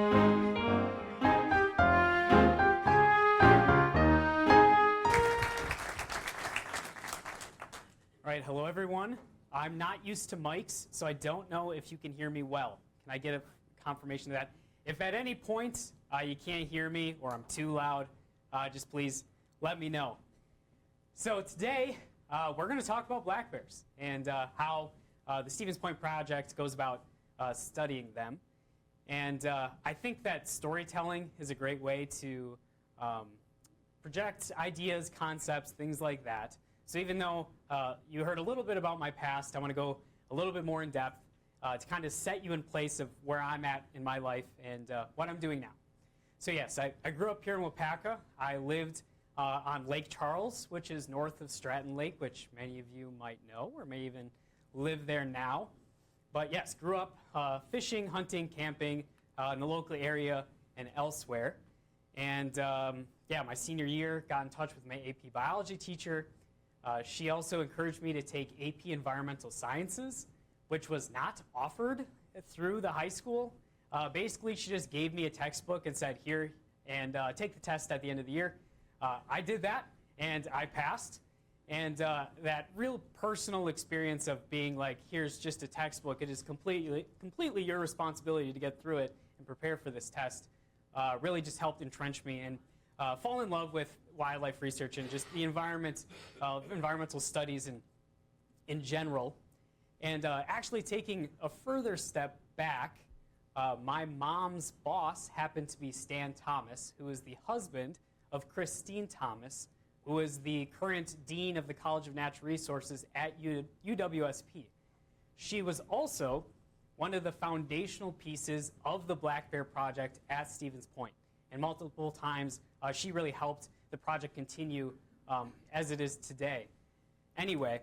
All right, hello everyone. I'm not used to mics, so I don't know if you can hear me well. Can I get a confirmation of that? If at any point you can't hear me or I'm too loud, just please let me know. So today we're going to talk about black bears and how the Stevens Point Project goes about studying them. And I think that storytelling is a great way to project ideas, concepts, things like that. So even though you heard a little bit about my past, I want to go a little bit more in depth to kind of set you in place of where I'm at in my life and what I'm doing now. So yes, I grew up here in Wapaka. I lived on Lake Charles, which is north of Stratton Lake, which many of you might know or may even live there now. But yes, grew up fishing, hunting, camping in the local area and elsewhere. And yeah, my senior year, got in touch with my AP biology teacher. She also encouraged me to take AP Environmental Sciences, which was not offered through the high school. Basically, she just gave me a textbook and said, here, and take the test at the end of the year. I did that, and I passed. And that real personal experience of being like, here's just a textbook, it is completely your responsibility to get through it and prepare for this test, really just helped entrench me and fall in love with wildlife research and just the environment, environmental studies in general. And actually taking a further step back, my mom's boss happened to be Stan Thomas, who is the husband of Christine Thomas, who is the current dean of the College of Natural Resources at UWSP. She was also one of the foundational pieces of the Black Bear Project at Stevens Point. And multiple times, she really helped the project continue as it is today. Anyway,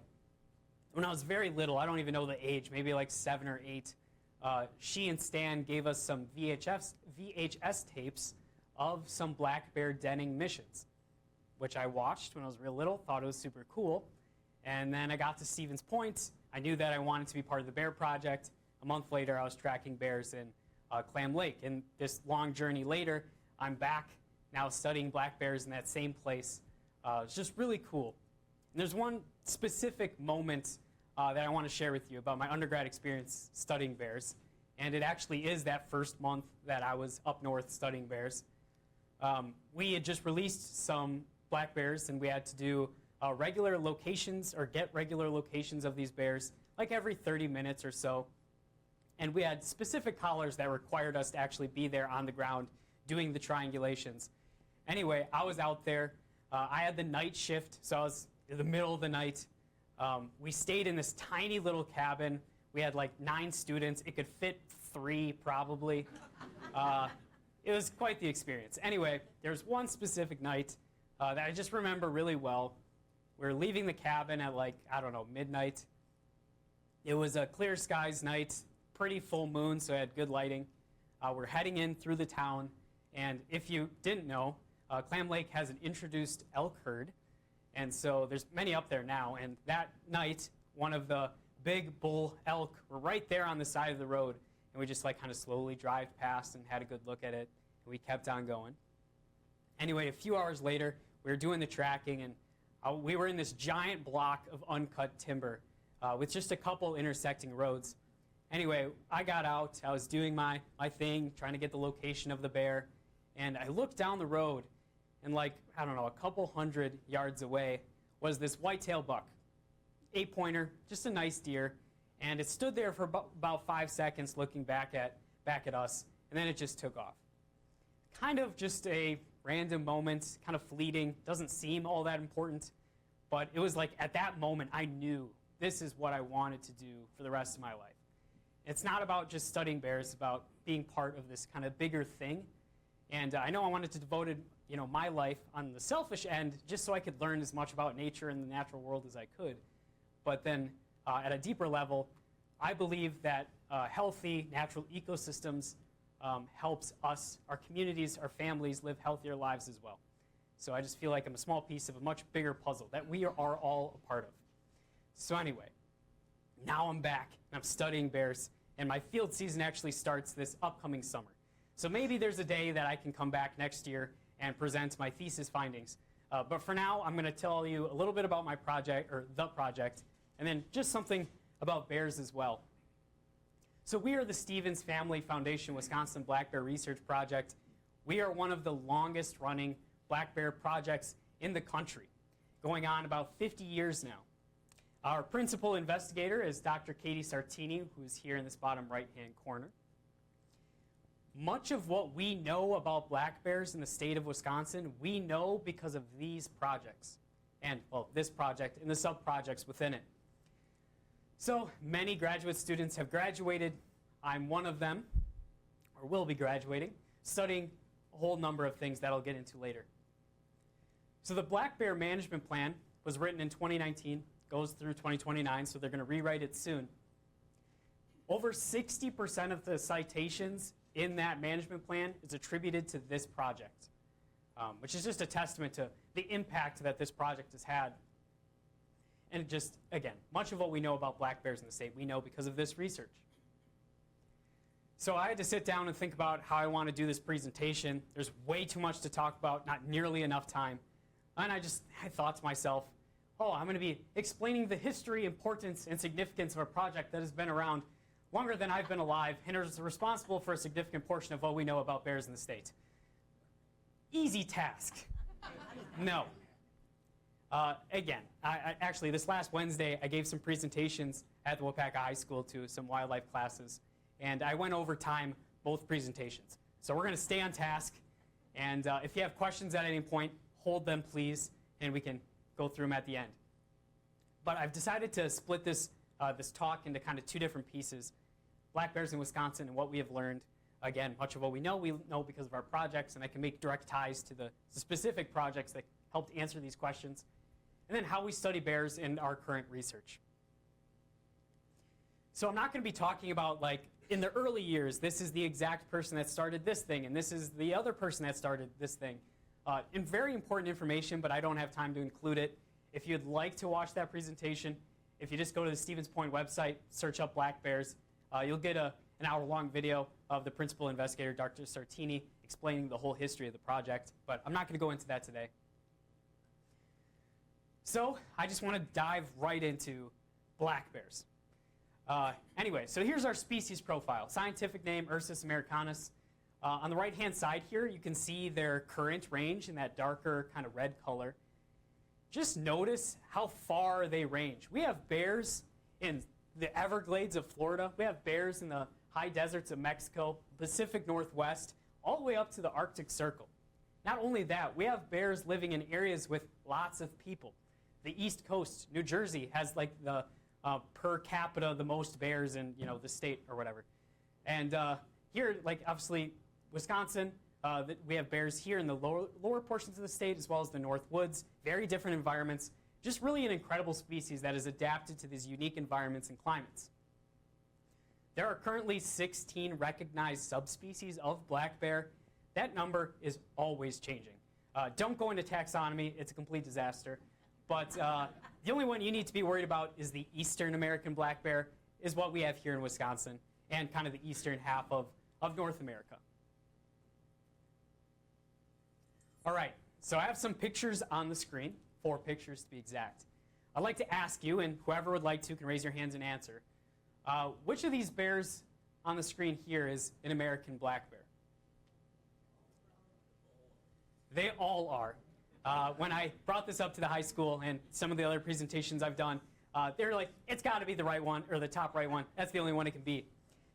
when I was very little, I don't even know the age, maybe like 7 or 8, she and Stan gave us some VHS tapes of some black bear denning missions, which I watched when I was real little, thought it was super cool. And then I got to Stevens Point. I knew that I wanted to be part of the Bear Project. A month later, I was tracking bears in Clam Lake. And this long journey later, I'm back now studying black bears in that same place. It's just really cool. And there's one specific moment that I want to share with you about my undergrad experience studying bears. And it actually is that first month that I was up north studying bears. We had just released some black bears, and we had to do regular locations or get regular locations of these bears like every 30 minutes or so. And we had specific collars that required us to actually be there on the ground doing the triangulations. Anyway, I was out there. I had the night shift, so I was in the middle of the night. We stayed in this tiny little cabin. We had like 9 students. It could fit 3 probably. It was quite the experience. Anyway, there was one specific night that I just remember really well. We were leaving the cabin at like, I don't know, midnight. It was a clear skies night, pretty full moon, so it had good lighting. We're heading in through the town. And if you didn't know, Clam Lake has an introduced elk herd. And so there's many up there now. And that night, one of the big bull elk were right there on the side of the road. And we just like kind of slowly drive past and had a good look at it. And we kept on going. Anyway, a few hours later, we were doing the tracking. And we were in this giant block of uncut timber with just a couple intersecting roads. Anyway, I got out. I was doing my thing, trying to get the location of the bear. And I looked down the road, and like, I don't know, a couple hundred yards away was this whitetail buck, 8-pointer, just a nice deer. And it stood there for about 5 seconds looking back at us, and then it just took off. Kind of just a random moment, kind of fleeting, doesn't seem all that important, but it was like at that moment I knew this is what I wanted to do for the rest of my life. It's not about just studying bears, it's about being part of this kind of bigger thing. And I know I wanted to devote my life on the selfish end just so I could learn as much about nature and the natural world as I could. But then at a deeper level, I believe that healthy natural ecosystems helps us, our communities, our families live healthier lives as well. So I just feel like I'm a small piece of a much bigger puzzle that we are all a part of. So anyway, now I'm back and I'm studying bears, and my field season actually starts this upcoming summer. So maybe there's a day that I can come back next year and present my thesis findings. But for now, I'm going to tell you a little bit about my project, or the project, and then just something about bears as well. So we are the Stevens Family Foundation Wisconsin Black Bear Research Project. We are one of the longest running black bear projects in the country, going on about 50 years now. Our principal investigator is Dr. Katie Sartini, who's here in this bottom right-hand corner. Much of what we know about black bears in the state of Wisconsin, we know because of these projects, and well, this project and the sub-projects within it. So many graduate students have graduated. I'm one of them, or will be graduating, studying a whole number of things that I'll get into later. So the Black Bear Management Plan was written in 2019, goes through 2029, so they're going to rewrite it soon. Over 60% of the citations in that management plan is attributed to this project, which is just a testament to the impact that this project has had. And just, again, much of what we know about black bears in the state, we know because of this research. So I had to sit down and think about how I want to do this presentation. There's way too much to talk about, not nearly enough time. And I thought to myself, oh, I'm going to be explaining the history, importance, and significance of a project that has been around longer than I've been alive and is responsible for a significant portion of what we know about bears in the state. Easy task. No. Again, actually, this last Wednesday, I gave some presentations at the Wapaka High School to some wildlife classes, and I went over time both presentations. So we're going to stay on task, and if you have questions at any point, hold them, please, and we can go through them at the end. But I've decided to split this talk into kind of two different pieces: black bears in Wisconsin and what we have learned. Again, much of what we know because of our projects, and I can make direct ties to the specific projects that helped answer these questions. And then how we study bears in our current research. So I'm not going to be talking about, like, in the early years, this is the exact person that started this thing, and this is the other person that started this thing. And very important information, but I don't have time to include it. If you'd like to watch that presentation, if you just go to the Stevens Point website, search up black bears, you'll get an hour-long video of the principal investigator, Dr. Sartini, explaining the whole history of the project. But I'm not going to go into that today. So I just want to dive right into black bears. Anyway, so here's our species profile. Scientific name, Ursus americanus. On the right-hand side here, you can see their current range in that darker kind of red color. Just notice how far they range. We have bears in the Everglades of Florida. We have bears in the high deserts of Mexico, Pacific Northwest, all the way up to the Arctic Circle. Not only that, we have bears living in areas with lots of people. The East Coast, New Jersey, has like the per capita the most bears in the state or whatever. And here, like obviously Wisconsin, we have bears here in the lower portions of the state as well as the North Woods. Very different environments. Just really an incredible species that is adapted to these unique environments and climates. There are currently 16 recognized subspecies of black bear. That number is always changing. Don't go into taxonomy. It's a complete disaster. But the only one you need to be worried about is the Eastern American black bear, is what we have here in Wisconsin, and kind of the eastern half of North America. All right, so I have some pictures on the screen, 4 pictures to be exact. I'd like to ask you, and whoever would like to can raise your hands and answer, which of these bears on the screen here is an American black bear? They all are. When I brought this up to the high school and some of the other presentations I've done, they're like, it's got to be the right one, or the top right one. That's the only one it can be.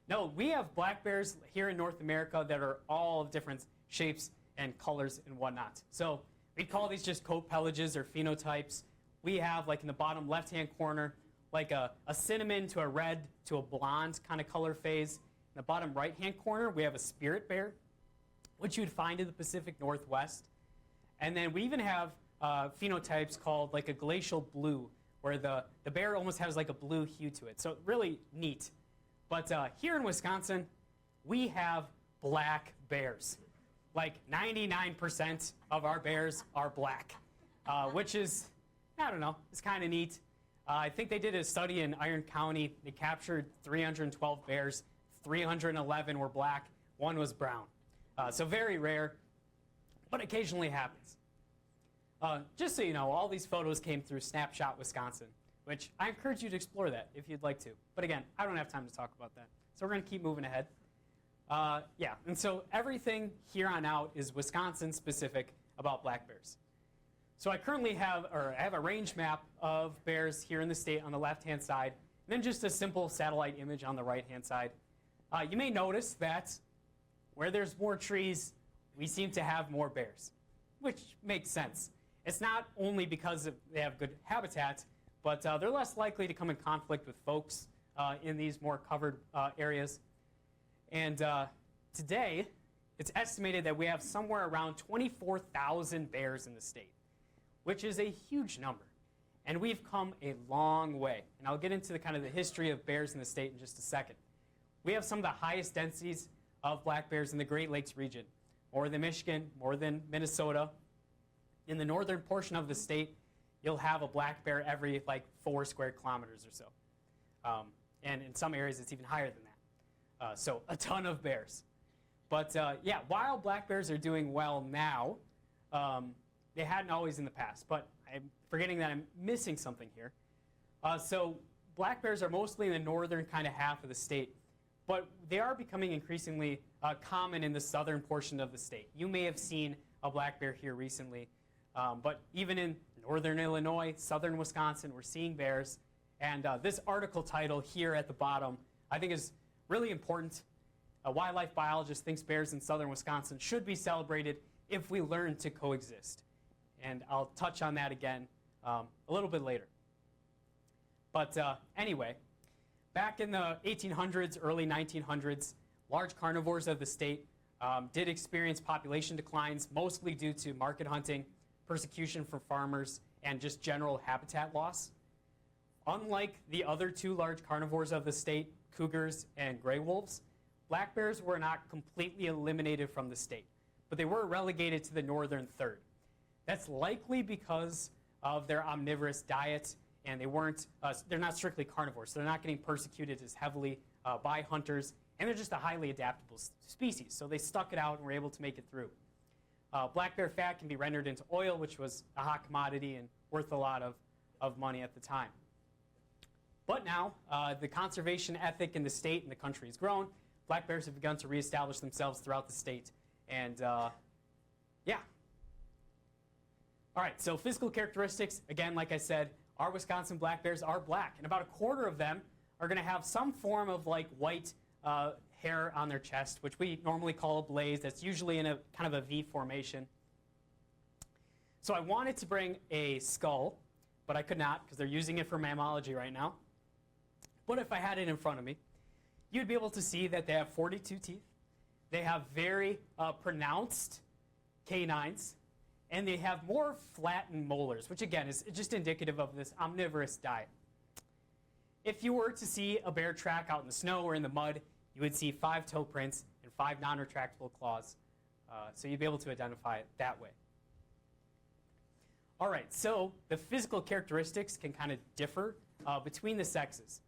No, we have black bears here in North America that are all of different shapes and colors and whatnot. So we call these just coat pelages or phenotypes. We have, like in the bottom left-hand corner, like a cinnamon to a red to a blonde kind of color phase. In the bottom right-hand corner, we have a spirit bear, which you'd find in the Pacific Northwest. And then we even have phenotypes called like a glacial blue, where the bear almost has like a blue hue to it. So really neat. But here in Wisconsin, we have black bears. Like 99% of our bears are black, which is, I don't know, it's kind of neat. I think they did a study in Iron County. They captured 312 bears. 311 were black. 1 was brown. So very rare, but occasionally happens. Just so you know, all these photos came through Snapshot Wisconsin, which I encourage you to explore that if you'd like to. But again, I don't have time to talk about that. So we're going to keep moving ahead. Yeah, and so everything here on out is Wisconsin specific about black bears. So I currently have a range map of bears here in the state on the left-hand side, and then just a simple satellite image on the right-hand side. You may notice that where there's more trees, we seem to have more bears, which makes sense. It's not only because they have good habitat, but they're less likely to come in conflict with folks in these more covered areas. And today, it's estimated that we have somewhere around 24,000 bears in the state, which is a huge number. And we've come a long way. And I'll get into the kind of the history of bears in the state in just a second. We have some of the highest densities of black bears in the Great Lakes region, more than Michigan, more than Minnesota. In the northern portion of the state, you'll have a black bear every like 4 square kilometers or so. And in some areas, it's even higher than that. So a ton of bears. But yeah, while black bears are doing well now, they hadn't always in the past. But I'm forgetting that I'm missing something here. So black bears are mostly in the northern kind of half of the state. But they are becoming increasingly common in the southern portion of the state. You may have seen a black bear here recently. But even in northern Illinois, southern Wisconsin, we're seeing bears. And this article title here at the bottom, I think is really important. A wildlife biologist thinks bears in southern Wisconsin should be celebrated if we learn to coexist. And I'll touch on that again a little bit later. But anyway, back in the 1800s, early 1900s, large carnivores of the state did experience population declines, mostly due to market hunting, persecution from farmers, and just general habitat loss. Unlike the other 2 large carnivores of the state, cougars and gray wolves, black bears were not completely eliminated from the state, but they were relegated to the northern third. That's likely because of their omnivorous diet, and they're not strictly carnivores, so they're not getting persecuted as heavily by hunters, and they're just a highly adaptable species, so they stuck it out and were able to make it through. Black bear fat can be rendered into oil, which was a hot commodity and worth a lot of money at the time. But now, the conservation ethic in the state and the country has grown. Black bears have begun to reestablish themselves throughout the state. And yeah. All right, so physical characteristics, again, like I said, our Wisconsin black bears are black. And about a quarter of them are going to have some form of like white hair on their chest, which we normally call a blaze. That's usually in a kind of a V formation. So I wanted to bring a skull, but I could not because they're using it for mammalogy right now. But if I had it in front of me, you'd be able to see that they have 42 teeth. They have very pronounced canines, and they have more flattened molars, which again is just indicative of this omnivorous diet. If you were to see a bear track out in the snow or in the mud, you would see 5 toe prints and 5 non-retractable claws. So you'd be able to identify it that way. All right, so the physical characteristics can kind of differ between the sexes.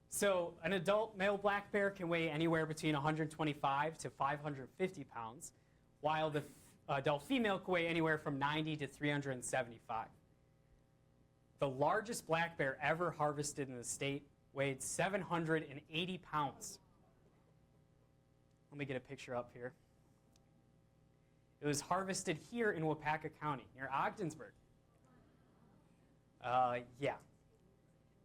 So an adult male black bear can weigh anywhere between 125 to 550 pounds, while the adult female can weigh anywhere from 90 to 375. The largest black bear ever harvested in the state weighed 780 pounds. Let me get a picture up here. It was harvested here in Waupaca County, near Ogdensburg. Yeah.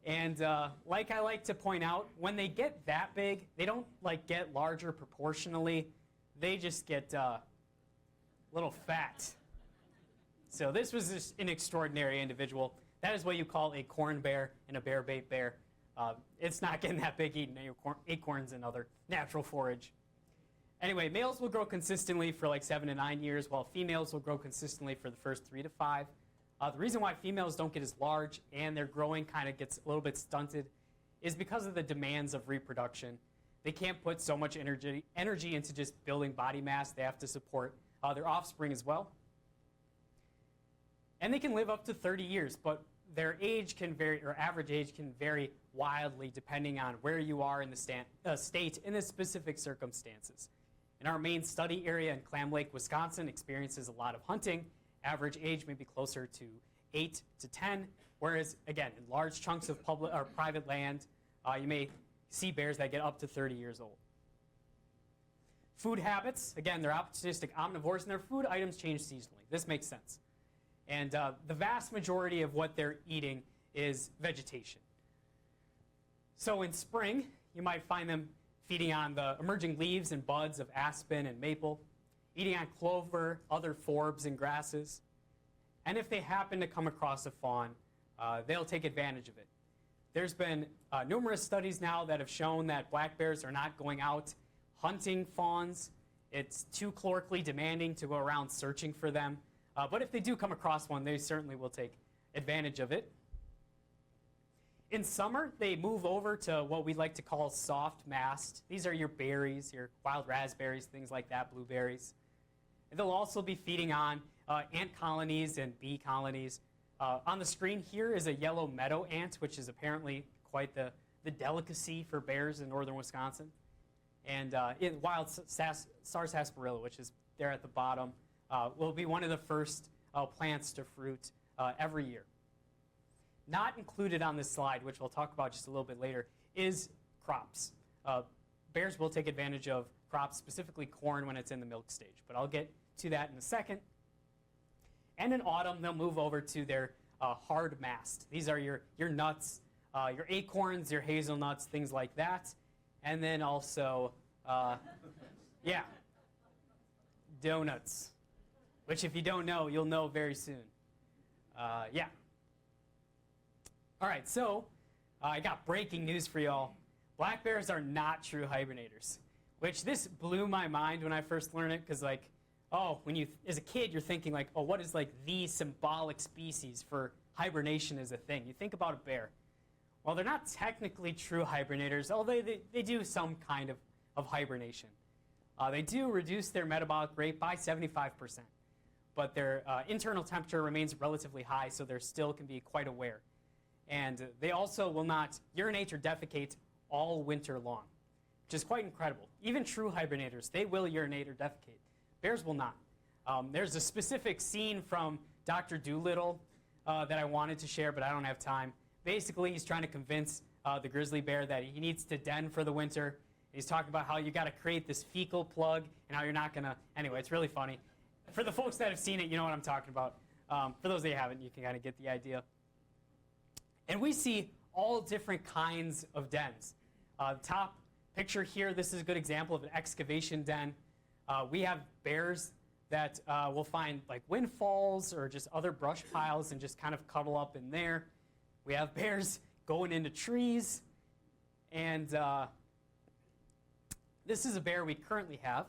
And like I like to point out, when they get that big, they don't like get larger proportionally. They just get a little fat. So this was just an extraordinary individual. That is what you call a corn bear and a bear bait bear. It's not getting that big eating acorns and other natural forage. Anyway, males will grow consistently for like 7 to 9 years, while females will grow consistently for the first 3 to 5. The reason why females don't get as large and their growing kind of gets a little bit stunted is because of the demands of reproduction. They can't put so much energy into just building body mass. They have to support their offspring as well. And they can live up to 30 years, but their age can vary, or average age can vary wildly depending on where you are in the state in the specific circumstances. In our main study area in Clam Lake, Wisconsin, experiences a lot of hunting. Average age may be closer to 8 to 10, whereas, again, in large chunks of public or private land, you may see bears that get up to 30 years old. Food habits, again, they're opportunistic omnivores, and their food items change seasonally. This makes sense. And the vast majority of what they're eating is vegetation. So in spring, you might find them feeding on the emerging leaves and buds of aspen and maple, eating on clover, other forbs and grasses. And if they happen to come across a fawn, they'll take advantage of it. There's been numerous studies now that have shown that black bears are not going out hunting fawns. It's too calorically demanding to go around searching for them. But if they do come across one, they certainly will take advantage of it. In summer, they move over to what we like to call soft mast. These are your berries, your wild raspberries, things like that, blueberries. And they'll also be feeding on ant colonies and bee colonies. On the screen here is a yellow meadow ant, which is apparently quite the delicacy for bears in northern Wisconsin. And wild Sars sarsaparilla, which is there at the bottom, will be one of the first plants to fruit every year. Not included on this slide, which we'll talk about just a little bit later, is crops. Bears will take advantage of crops, specifically corn when it's in the milk stage, but I'll get to that in a second. And in autumn, they'll move over to their hard mast. These are your nuts, your acorns, your hazelnuts, things like that. And then also, donuts, which if you don't know, you'll know very soon. All right, so I got breaking news for y'all. Black bears are not true hibernators, which this blew my mind when I first learned it, because as a kid, you're thinking like, oh, what is like the symbolic species for hibernation as a thing? You think about a bear. Well, they're not technically true hibernators, although they do some kind of hibernation. They do reduce their metabolic rate by 75%, but their internal temperature remains relatively high, so they still can be quite aware. And they also will not urinate or defecate all winter long, which is quite incredible. Even true hibernators, they will urinate or defecate. Bears will not. There's a specific scene from Dr. Dolittle that I wanted to share, but I don't have time. Basically, he's trying to convince the grizzly bear that he needs to den for the winter. He's talking about how you got to create this fecal plug and how you're not going to. Anyway, it's really funny. For the folks that have seen it, you know what I'm talking about. For those that haven't, you can kind of get the idea. And we see all different kinds of dens. The top picture here, this is a good example of an excavation den. We have bears that will find like windfalls or just other brush piles and just kind of cuddle up in there. We have bears going into trees. And this is a bear we currently have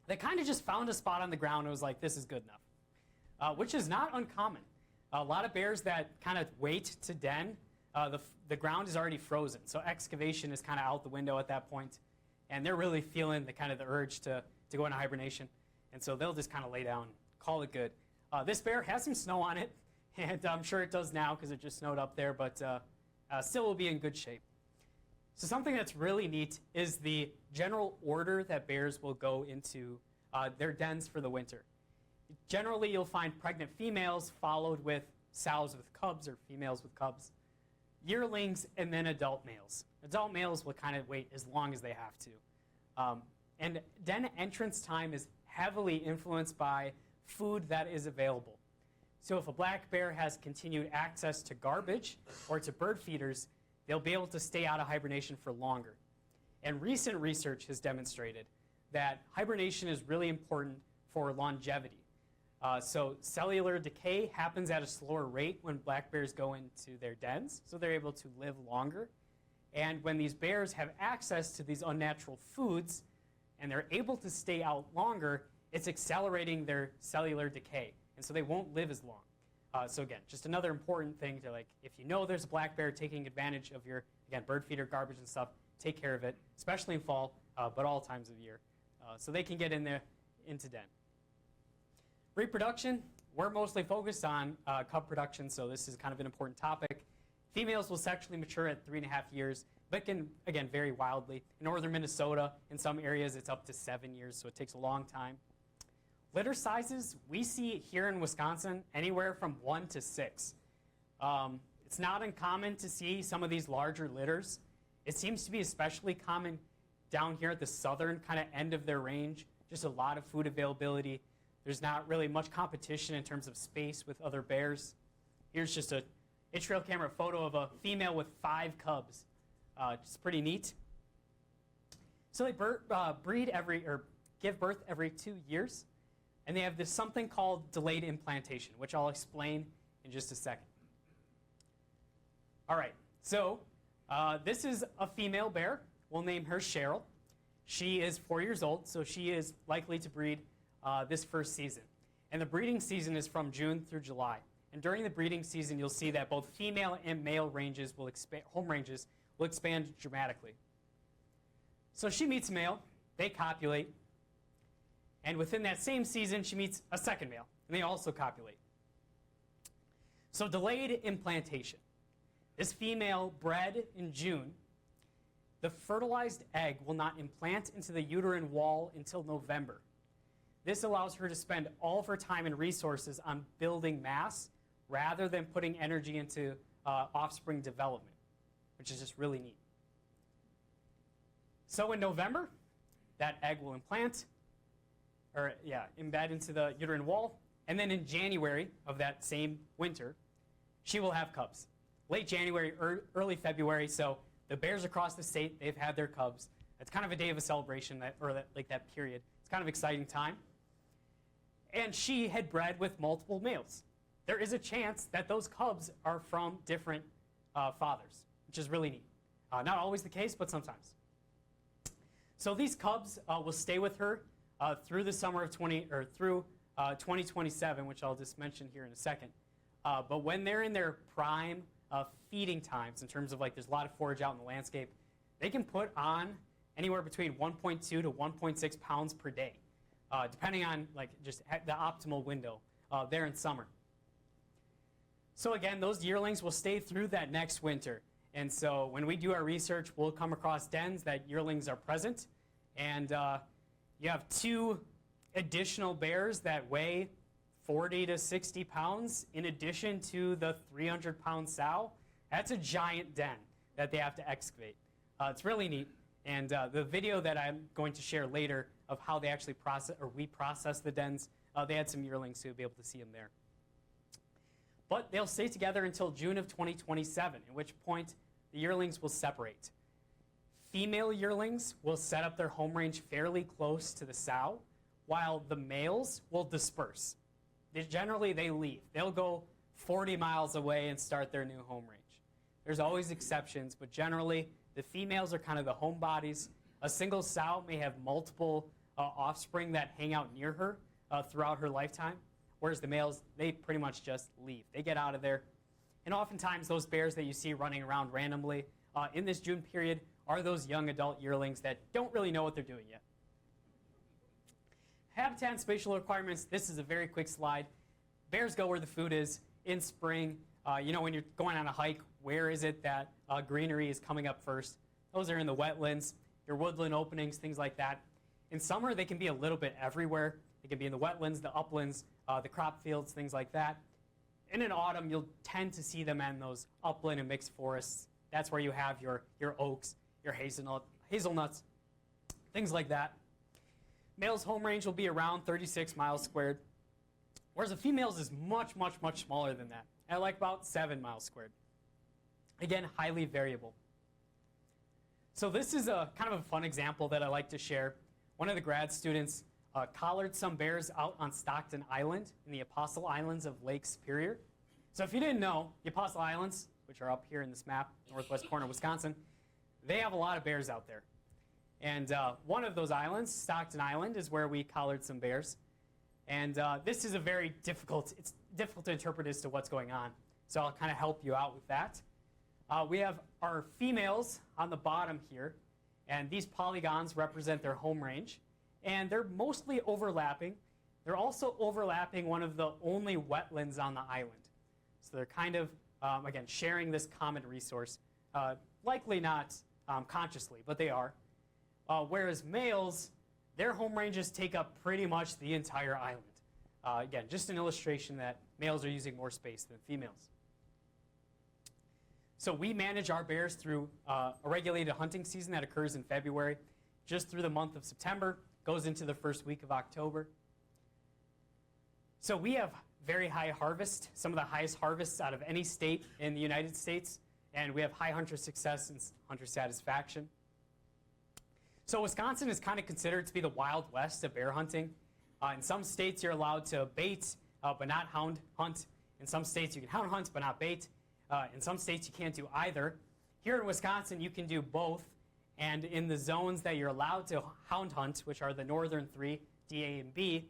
that kind of just found a spot on the ground and was like, this is good enough, which is not uncommon. A lot of bears that kind of wait to den, the ground is already frozen, so excavation is kind of out the window at that point, and they're really feeling the urge to go into hibernation, and so they'll just kind of lay down, call it good. This bear has some snow on it, and I'm sure it does now because it just snowed up there, but still will be in good shape. So something that's really neat is the general order that bears will go into their dens for the winter. Generally, you'll find pregnant females followed with sows with cubs or females with cubs, yearlings, and then adult males. Adult males will kind of wait as long as they have to. And den entrance time is heavily influenced by food that is available. So if a black bear has continued access to garbage or to bird feeders, they'll be able to stay out of hibernation for longer. And recent research has demonstrated that hibernation is really important for longevity. So cellular decay happens at a slower rate when black bears go into their dens, so they're able to live longer. And when these bears have access to these unnatural foods and they're able to stay out longer, it's accelerating their cellular decay, and so they won't live as long. So again, just another important thing to if you know there's a black bear taking advantage of your, again, bird feeder, garbage and stuff, take care of it, especially in fall, but all times of year, so they can get in there into den. Reproduction, we're mostly focused on cub production, so this is kind of an important topic. Females will sexually mature at 3.5 years, but can, again, vary wildly. In northern Minnesota, in some areas, it's up to 7 years, so it takes a long time. Litter sizes, we see here in Wisconsin anywhere from 1 to 6. It's not uncommon to see some of these larger litters. It seems to be especially common down here at the southern kind of end of their range. Just a lot of food availability. There's not really much competition in terms of space with other bears. Here's just a trail camera photo of a female with 5 cubs. It's pretty neat. So they give birth every 2 years, and they have this something called delayed implantation, which I'll explain in just a second. All right, so this is a female bear. We'll name her Cheryl. She is 4 years old, so she is likely to breed this first season. And the breeding season is from June through July. And during the breeding season, you'll see that both female and male ranges will expand, home ranges will expand dramatically. So she meets a male, they copulate, and within that same season, she meets a second male, and they also copulate. So delayed implantation. This female bred in June, the fertilized egg will not implant into the uterine wall until November. This allows her to spend all of her time and resources on building mass rather than putting energy into offspring development, which is just really neat. So in November, that egg will embed into the uterine wall, and then in January of that same winter, she will have cubs. Late January, early February, so the bears across the state, they've had their cubs. It's kind of a day of a celebration, that period. It's kind of exciting time. And she had bred with multiple males. There is a chance that those cubs are from different fathers, which is really neat. Not always the case, but sometimes. So these cubs will stay with her through the summer of 2027, which I'll just mention here in a second. But when they're in their prime feeding times, in terms of there's a lot of forage out in the landscape, they can put on anywhere between 1.2 to 1.6 pounds per day, depending on just the optimal window there in summer. So again, those yearlings will stay through that next winter. And so when we do our research, we'll come across dens that yearlings are present. And you have 2 additional bears that weigh 40 to 60 pounds in addition to the 300-pound sow. That's a giant den that they have to excavate. It's really neat. And the video that I'm going to share later of how they actually process the dens, they had some yearlings, so you'll be able to see them there. But they'll stay together until June of 2027, at which point the yearlings will separate. Female yearlings will set up their home range fairly close to the sow, while the males will disperse. Generally, they leave. They'll go 40 miles away and start their new home range. There's always exceptions, but generally, the females are kind of the home bodies. A single sow may have multiple offspring that hang out near her throughout her lifetime, whereas the males, they pretty much just leave. They get out of there. And oftentimes, those bears that you see running around randomly in this June period are those young adult yearlings that don't really know what they're doing yet. Habitat and spatial requirements, this is a very quick slide. Bears go where the food is. In spring, when you're going on a hike, where is it that greenery is coming up first? Those are in the wetlands, your woodland openings, things like that. In summer, they can be a little bit everywhere. They can be in the wetlands, the uplands, the crop fields, things like that. And in autumn, you'll tend to see them in those upland and mixed forests. That's where you have your oaks, your hazelnuts, things like that. Male's home range will be around 36 miles squared, whereas a female's is much, much, much smaller than that, at about 7 miles squared. Again, highly variable. So this is a kind of a fun example that I like to share. One of the grad students collared some bears out on Stockton Island in the Apostle Islands of Lake Superior. So if you didn't know, the Apostle Islands, which are up here in this map, northwest corner of Wisconsin, they have a lot of bears out there. And one of those islands, Stockton Island, is where we collared some bears. And this is it's difficult to interpret as to what's going on. So I'll kind of help you out with that. We have our females on the bottom here, and these polygons represent their home range. And they're mostly overlapping. They're also overlapping one of the only wetlands on the island. So they're kind of, again, sharing this common resource. Likely not consciously, but they are. Whereas males, their home ranges take up pretty much the entire island. Again, just an illustration that males are using more space than females. So we manage our bears through a regulated hunting season that occurs in February, just through the month of September, goes into the first week of October. So we have very high harvest, some of the highest harvests out of any state in the United States, and we have high hunter success and hunter satisfaction. So Wisconsin is kind of considered to be the Wild West of bear hunting. In some states, you're allowed to bait, but not hound hunt. In some states, you can hound hunt, but not bait. In some states, you can't do either. Here in Wisconsin, you can do both. And in the zones that you're allowed to hound hunt, which are the northern three, D, A, and B,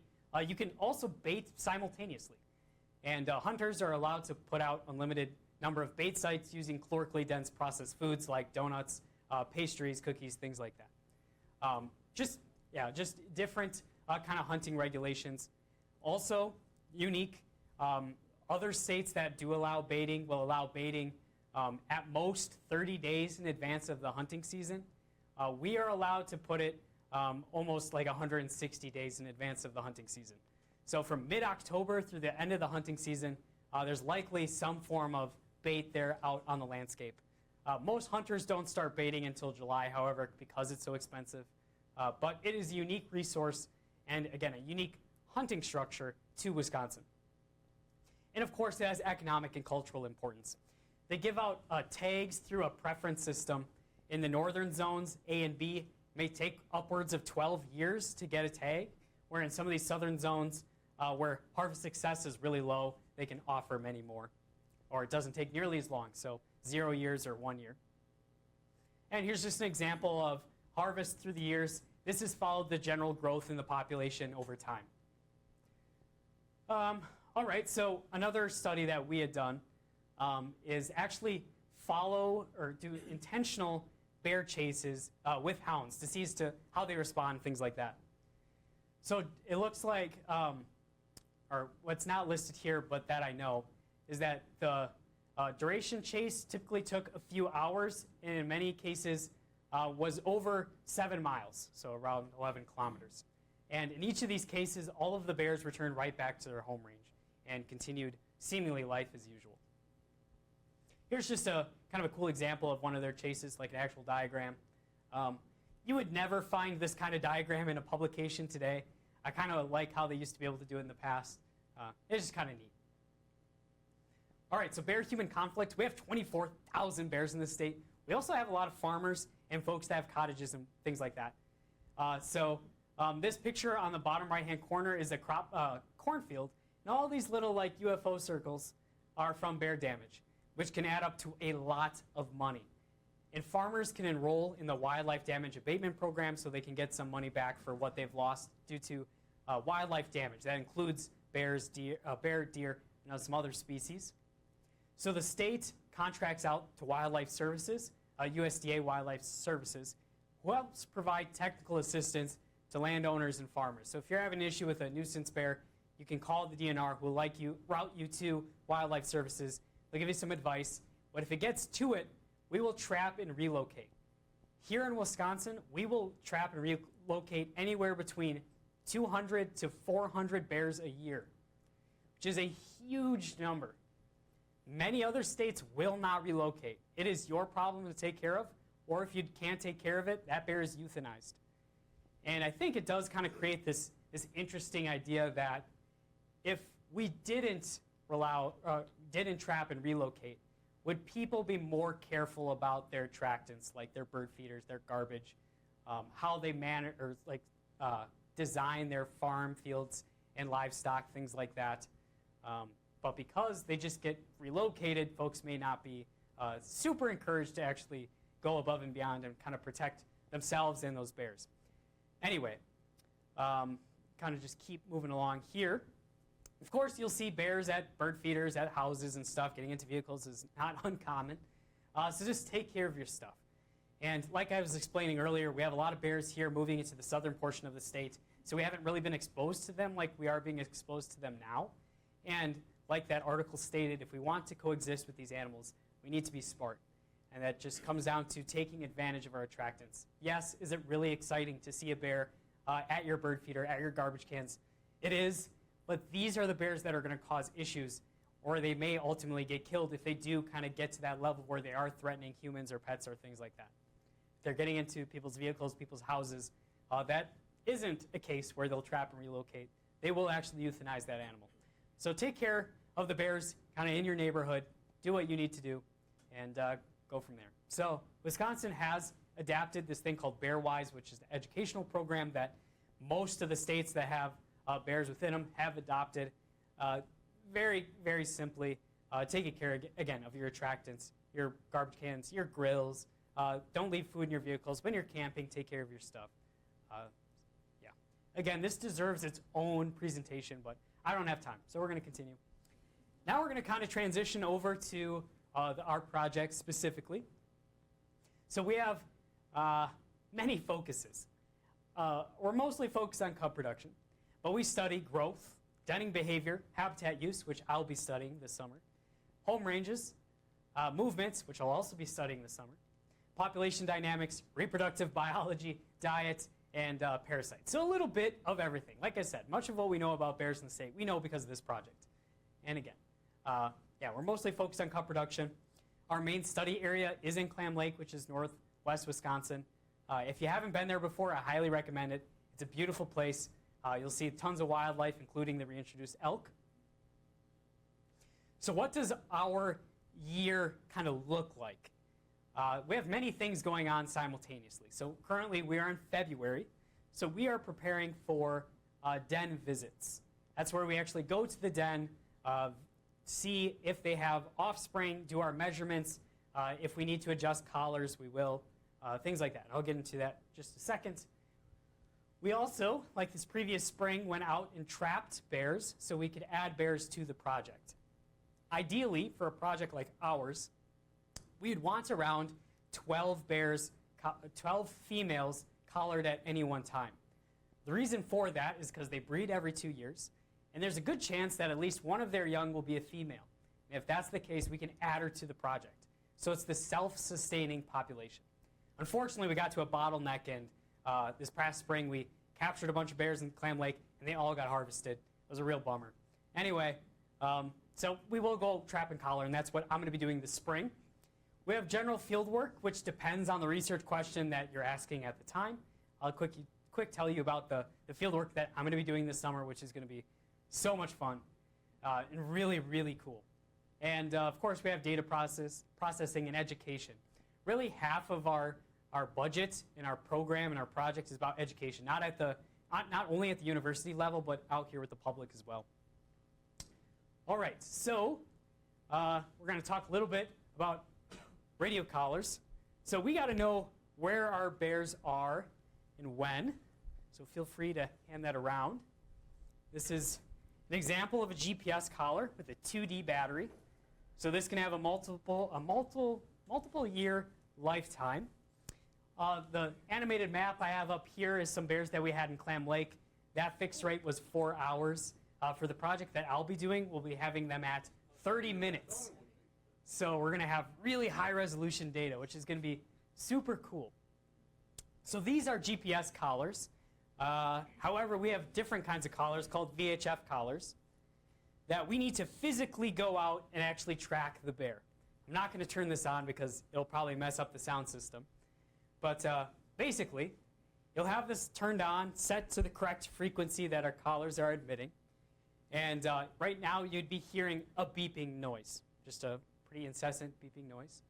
you can also bait simultaneously. And hunters are allowed to put out unlimited number of bait sites using calorically dense processed foods like donuts, pastries, cookies, things like that. Just different kind of hunting regulations. Also unique, other states that do allow baiting will allow baiting at most 30 days in advance of the hunting season. We are allowed to put it almost like 160 days in advance of the hunting season. So from mid-October through the end of the hunting season, there's likely some form of bait there out on the landscape. Most hunters don't start baiting until July, however, because it's so expensive. But it is a unique resource and, again, a unique hunting structure to Wisconsin. And, of course, it has economic and cultural importance. They give out tags through a preference system. In the northern zones, A and B may take upwards of 12 years to get a tag, where in some of these southern zones where harvest success is really low, they can offer many more. Or it doesn't take nearly as long, so 0 years or 1 year. And here's just an example of harvest through the years. This has followed the general growth in the population over time. All right, so another study that we had done is actually follow or do intentional bear chases with hounds to see as to how they respond, things like that. So it looks like, or what's not listed here, but that I know, is that the duration chase typically took a few hours, and in many cases was over 7 miles, so around 11 kilometers. And in each of these cases, all of the bears returned right back to their home range and continued seemingly life as usual. Here's just a kind of a cool example of one of their chases, like an actual diagram. You would never find this kind of diagram in a publication today. I kind of like how they used to be able to do it in the past. It's just kind of neat. All right, so bear-human conflict. We have 24,000 bears in this state. We also have a lot of farmers and folks that have cottages and things like that. This picture on the bottom right-hand corner is a cornfield, and all these little like UFO circles are from bear damage, which can add up to a lot of money. And farmers can enroll in the wildlife damage abatement program so they can get some money back for what they've lost due to wildlife damage. That includes bears, bear, deer, and some other species. So the state contracts out to Wildlife Services, USDA Wildlife Services, who helps provide technical assistance to landowners and farmers. So if you're having an issue with a nuisance bear, you can call the DNR, who will route you to Wildlife Services. They'll give you some advice. But if it gets to it, we will trap and relocate. Here in Wisconsin, we will trap and relocate anywhere between 200 to 400 bears a year, which is a huge number. Many other states will not relocate. It is your problem to take care of, or if you can't take care of it, that bear is euthanized. And I think it does kind of create this interesting idea that if we didn't trap and relocate, would people be more careful about their attractants, like their bird feeders, their garbage, how they manage or design their farm fields and livestock, things like that? But because they just get relocated, folks may not be super encouraged to actually go above and beyond and kind of protect themselves and those bears. Anyway, kind of just keep moving along here. Of course, you'll see bears at bird feeders, at houses and stuff. Getting into vehicles is not uncommon. So just take care of your stuff. And like I was explaining earlier, we have a lot of bears here moving into the southern portion of the state. So we haven't really been exposed to them like we are being exposed to them now. And like that article stated, if we want to coexist with these animals, we need to be smart. and that just comes down to taking advantage of our attractants. Yes, is it really exciting to see a bear at your bird feeder, at your garbage cans? It is, but these are the bears that are going to cause issues, or they may ultimately get killed if they do kind of get to that level where they are threatening humans or pets or things like that. If they're getting into people's vehicles, people's houses, that isn't a case where they'll trap and relocate. They will actually euthanize that animal. So take care of the bears kind of in your neighborhood, do what you need to do, and go from there. So Wisconsin has adapted this thing called BearWise, which is the educational program that most of the states that have bears within them have adopted. Very, very simply, taking care, again, of your attractants, your garbage cans, your grills. Don't leave food in your vehicles. When you're camping, take care of your stuff. Yeah. Again, this deserves its own presentation, but I don't have time, so we're going to continue. Now we're going to kind of transition over to the art project specifically. So we have many focuses. We're mostly focused on cub production, but we study growth, denning behavior, habitat use, which I'll be studying this summer, home ranges, movements, which I'll also be studying this summer, population dynamics, reproductive biology, diet, and parasites. So a little bit of everything. Like I said, much of what we know about bears in the state, we know because of this project. And again, yeah, we're mostly focused on cub production. Our main study area is in Clam Lake, which is northwest Wisconsin. If you haven't been there before, I highly recommend it. It's a beautiful place. You'll see tons of wildlife, including the reintroduced elk. So what does our year kind of look like? We have many things going on simultaneously. So currently we are in February, so we are preparing for den visits. That's where we actually go to the den, see if they have offspring, do our measurements. If we need to adjust collars, we will. Things like that. I'll get into that in just a second. We also, like this previous spring, went out and trapped bears so we could add bears to the project. Ideally, for a project like ours, we'd want around 12 bears, 12 females collared at any one time. The reason for that is because they breed every 2 years, and there's a good chance that at least one of their young will be a female. And if that's the case, we can add her to the project. So it's the self-sustaining population. Unfortunately, we got to a bottleneck, and this past spring we captured a bunch of bears in Clam Lake, and they all got harvested. It was a real bummer. Anyway, so we will go trap and collar, and that's what I'm going to be doing this spring. We have general field work, which depends on the research question that you're asking at the time. I'll quick tell you about the field work that I'm going to be doing this summer, which is going to be so much fun and really, really cool. And of course, we have data processing and education. Really, half of our budget in our program and our project is about education, not only at the university level, but out here with the public as well. All right, so we're going to talk a little bit about radio collars. So we got to know where our bears are and when. So feel free to hand that around. This is an example of a GPS collar with a 2D battery. So this can have a multiple year lifetime. The animated map I have up here is some bears that we had in Clam Lake. That fixed rate was 4 hours. For the project that I'll be doing, we'll be having them at 30 minutes. So we're going to have really high resolution data, which is going to be super cool. So these are GPS collars. However, we have different kinds of collars called VHF collars that we need to physically go out and actually track the bear. I'm not going to turn this on because it'll probably mess up the sound system. But basically, you'll have this turned on, set to the correct frequency that our collars are emitting. And right now, you'd be hearing a beeping noise, just a pretty incessant beeping noise.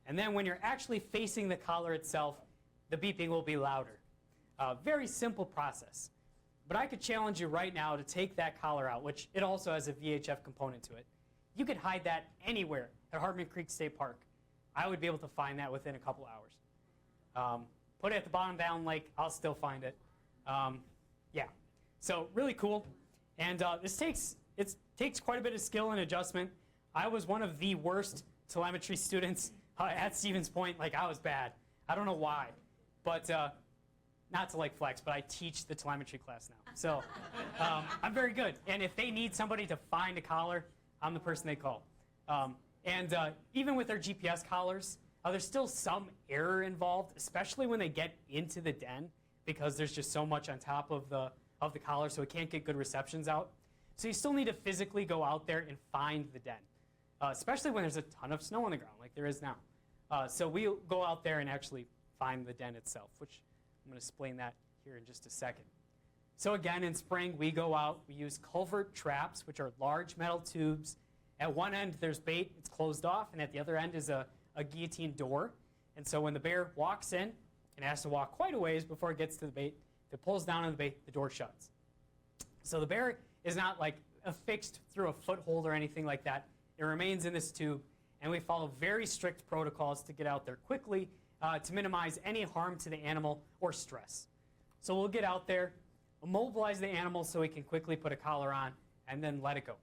And then when you're actually facing the collar itself, the beeping will be louder. Very simple process. But I could challenge you right now to take that collar out, which it also has a VHF component to it. You could hide that anywhere at Hardman Creek State Park. I would be able to find that within a couple hours. Put it at the bottom down lake, I'll still find it. Yeah, so really cool. And this takes quite a bit of skill and adjustment. I was one of the worst telemetry students at Stevens Point. Like, I was bad. I don't know why. But not to like flex, but I teach the telemetry class now. So I'm very good. And if they need somebody to find a collar, I'm the person they call. And even with our GPS collars, There's still some error involved, especially when they get into the den, because there's just so much on top of the collar, so it can't get good receptions out. So you still need to physically go out there and find the den, especially when there's a ton of snow on the ground like there is now. So we'll go out there and actually find the den itself, which I'm going to explain that here in just a second. So again, in spring, we go out, we use culvert traps, which are large metal tubes. At one end, there's bait, it's closed off, and at the other end is a guillotine door. And so when the bear walks in, and has to walk quite a ways before it gets to the bait, if it pulls down on the bait, the door shuts. So the bear is not like affixed through a foothold or anything like that. It remains in this tube, and we follow very strict protocols to get out there quickly to minimize any harm to the animal or stress. So we'll get out there, immobilize the animal so we can quickly put a collar on, and then let it go.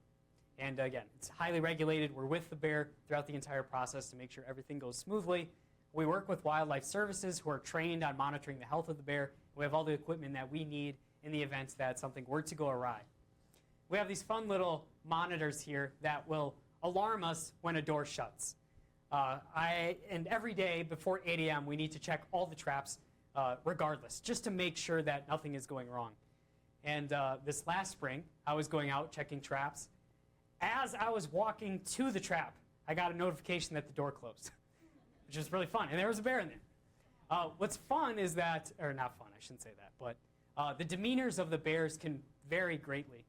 And again, it's highly regulated. We're with the bear throughout the entire process to make sure everything goes smoothly. We work with wildlife services who are trained on monitoring the health of the bear. We have all the equipment that we need in the event that something were to go awry. We have these fun little monitors here that will alarm us when a door shuts. And every day before 8 a.m. we need to check all the traps regardless, just to make sure that nothing is going wrong. And this last spring, I was going out checking traps. As I was walking to the trap, I got a notification that the door closed, which was really fun. And there was a bear in there. What's fun is that, or not fun, I shouldn't say that, but the demeanors of the bears can vary greatly.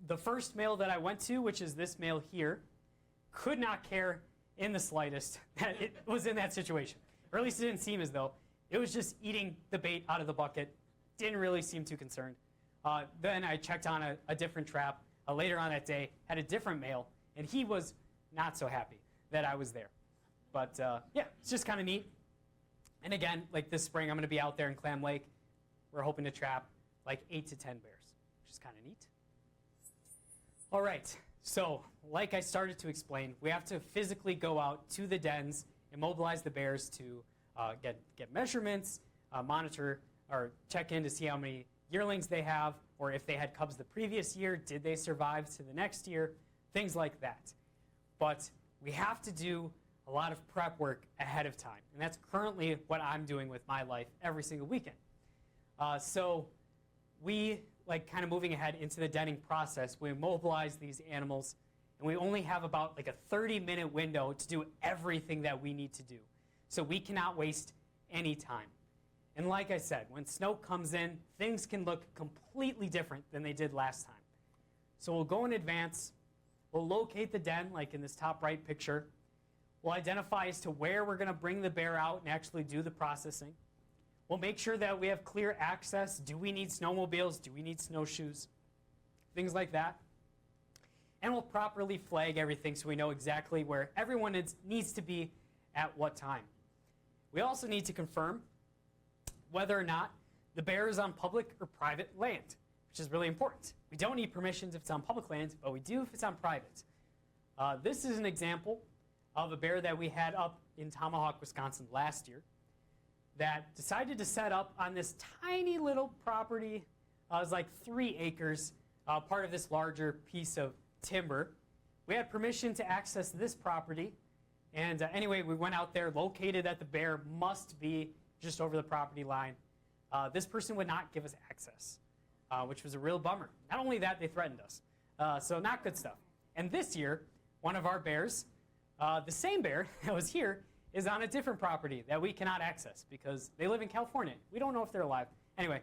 The first male that I went to, which is this male here, could not care in the slightest that it was in that situation. Or at least it didn't seem as though. It was just eating the bait out of the bucket. Didn't really seem too concerned. Then I checked on a different trap later on that day, had a different male, and he was not so happy that I was there. But yeah, it's just kind of neat. And again, like this spring, I'm going to be out there in Clam Lake. We're hoping to trap like 8 to 10 bears, which is kind of neat. All right, so like I started to explain, we have to physically go out to the dens, immobilize the bears to get measurements, monitor or check in to see how many yearlings they have, or if they had cubs the previous year, did they survive to the next year, things like that. But we have to do a lot of prep work ahead of time, and that's currently what I'm doing with my life every single weekend. So we, like kind of moving ahead into the denning process, we immobilize these animals, and we only have about like a 30-minute window to do everything that we need to do. So we cannot waste any time. And like I said, when snow comes in, things can look completely different than they did last time. So we'll go in advance, we'll locate the den, like in this top right picture. We'll identify as to where we're going to bring the bear out and actually do the processing. We'll make sure that we have clear access. Do we need snowmobiles? Do we need snowshoes? Things like that. And we'll properly flag everything so we know exactly where everyone needs to be at what time. We also need to confirm whether or not the bear is on public or private land, which is really important. We don't need permissions if it's on public land, but we do if it's on private. This is an example of a bear that we had up in Tomahawk, Wisconsin last year that decided to set up on this tiny little property. It was like 3 acres, part of this larger piece of timber. We had permission to access this property, and anyway, we went out there, located that the bear must be just over the property line. This person would not give us access, which was a real bummer. Not only that, they threatened us. So not good stuff. And this year, one of our bears, the same bear that was here, is on a different property that we cannot access because they live in California. We don't know if they're alive. Anyway,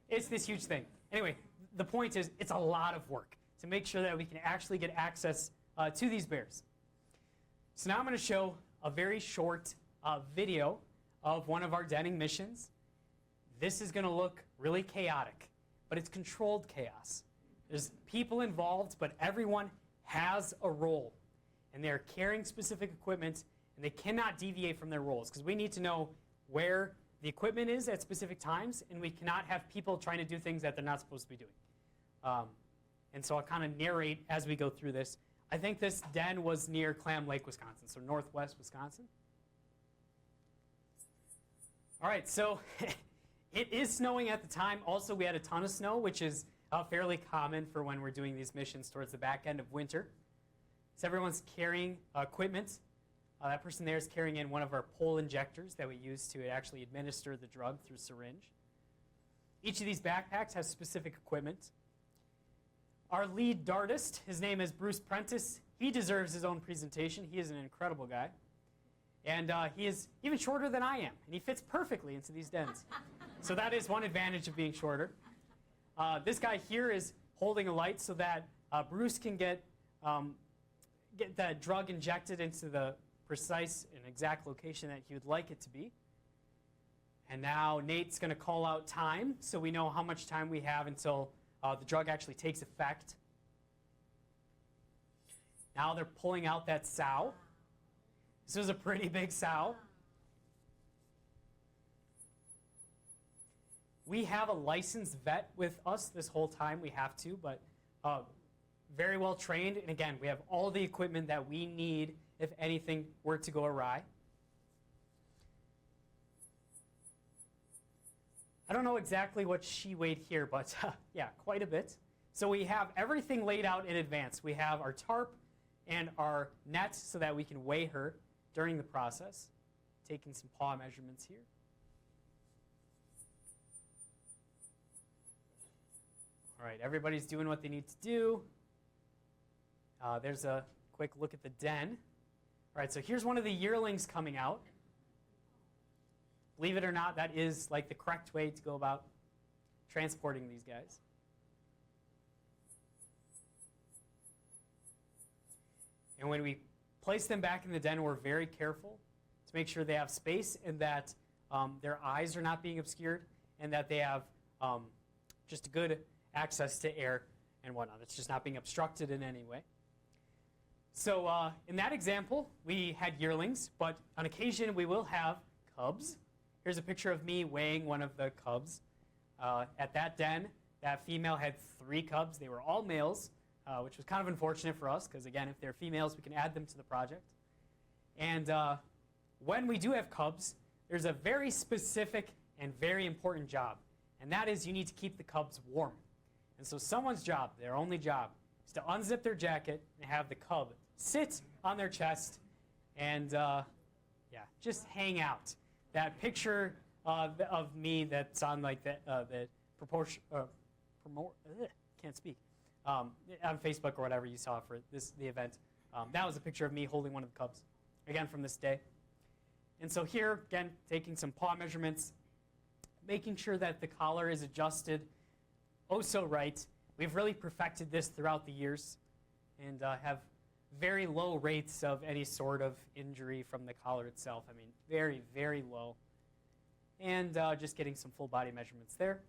it's this huge thing. Anyway, the point is it's a lot of work to make sure that we can actually get access to these bears. So now I'm going to show a very short video of one of our denning missions. This is going to look really chaotic, but it's controlled chaos. There's people involved, but everyone has a role, and they're carrying specific equipment, and they cannot deviate from their roles because we need to know where the equipment is at specific times, and we cannot have people trying to do things that they're not supposed to be doing. And so I'll kind of narrate as we go through this. I think this den was near Clam Lake, Wisconsin, so northwest Wisconsin. All right, so it is snowing at the time. Also, we had a ton of snow, which is fairly common for when we're doing these missions towards the back end of winter. So everyone's carrying equipment. That person there is carrying in one of our pole injectors that we use to actually administer the drug through syringe. Each of these backpacks has specific equipment. Our lead dartist, his name is Bruce Prentice. He deserves his own presentation. He is an incredible guy. And he is even shorter than I am, and he fits perfectly into these dens. So that is one advantage of being shorter. This guy here is holding a light so that Bruce can get that drug injected into the precise and exact location that he would like it to be. And now Nate's going to call out time so we know how much time we have until the drug actually takes effect. Now they're pulling out that sow. This is a pretty big sow. We have a licensed vet with us this whole time. We have to, but very well trained. And again, we have all the equipment that we need if anything were to go awry. I don't know exactly what she weighed here, but yeah, quite a bit. So we have everything laid out in advance. We have our tarp and our net so that we can weigh her during the process. Taking some paw measurements here. All right, everybody's doing what they need to do. There's a quick look at the den. All right, so here's one of the yearlings coming out. Believe it or not, that is like the correct way to go about transporting these guys. And when we place them back in the den, we're very careful to make sure they have space and that their eyes are not being obscured and that they have just good access to air and whatnot. It's just not being obstructed in any way. So in that example, we had yearlings, but on occasion we will have cubs. Here's a picture of me weighing one of the cubs. At that den, that female had 3 cubs. They were all males, which was kind of unfortunate for us because, again, if they're females, we can add them to the project. And when we do have cubs, there's a very specific and very important job, and that is you need to keep the cubs warm. And so someone's job, their only job, is to unzip their jacket and have the cub sit on their chest and just hang out. That picture of me that's on like the proportion, can't speak, on Facebook or whatever you saw for the event. That was a picture of me holding one of the cubs, again from this day. And so here, again, taking some paw measurements, making sure that the collar is adjusted oh so right. We've really perfected this throughout the years and have very low rates of any sort of injury from the collar itself. I mean, very, very low. And just getting some full body measurements there.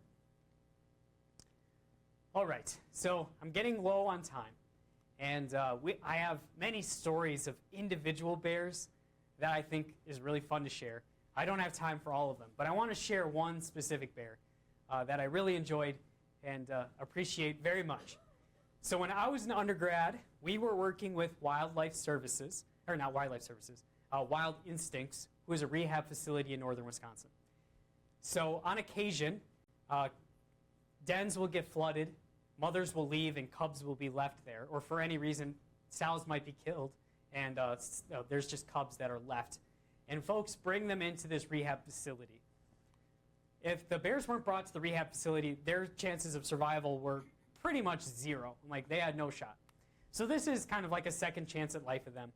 All right, so I'm getting low on time. And I have many stories of individual bears that I think is really fun to share. I don't have time for all of them, but I want to share one specific bear that I really enjoyed and appreciate very much. So when I was an undergrad, we were working with Wildlife Services, or not Wildlife Services, Wild Instincts, who is a rehab facility in northern Wisconsin. So on occasion, dens will get flooded, mothers will leave, and cubs will be left there. Or for any reason, sows might be killed, and there's just cubs that are left. And folks bring them into this rehab facility. If the bears weren't brought to the rehab facility, their chances of survival were pretty much zero. Like, they had no shot. So this is kind of like a second chance at life of them.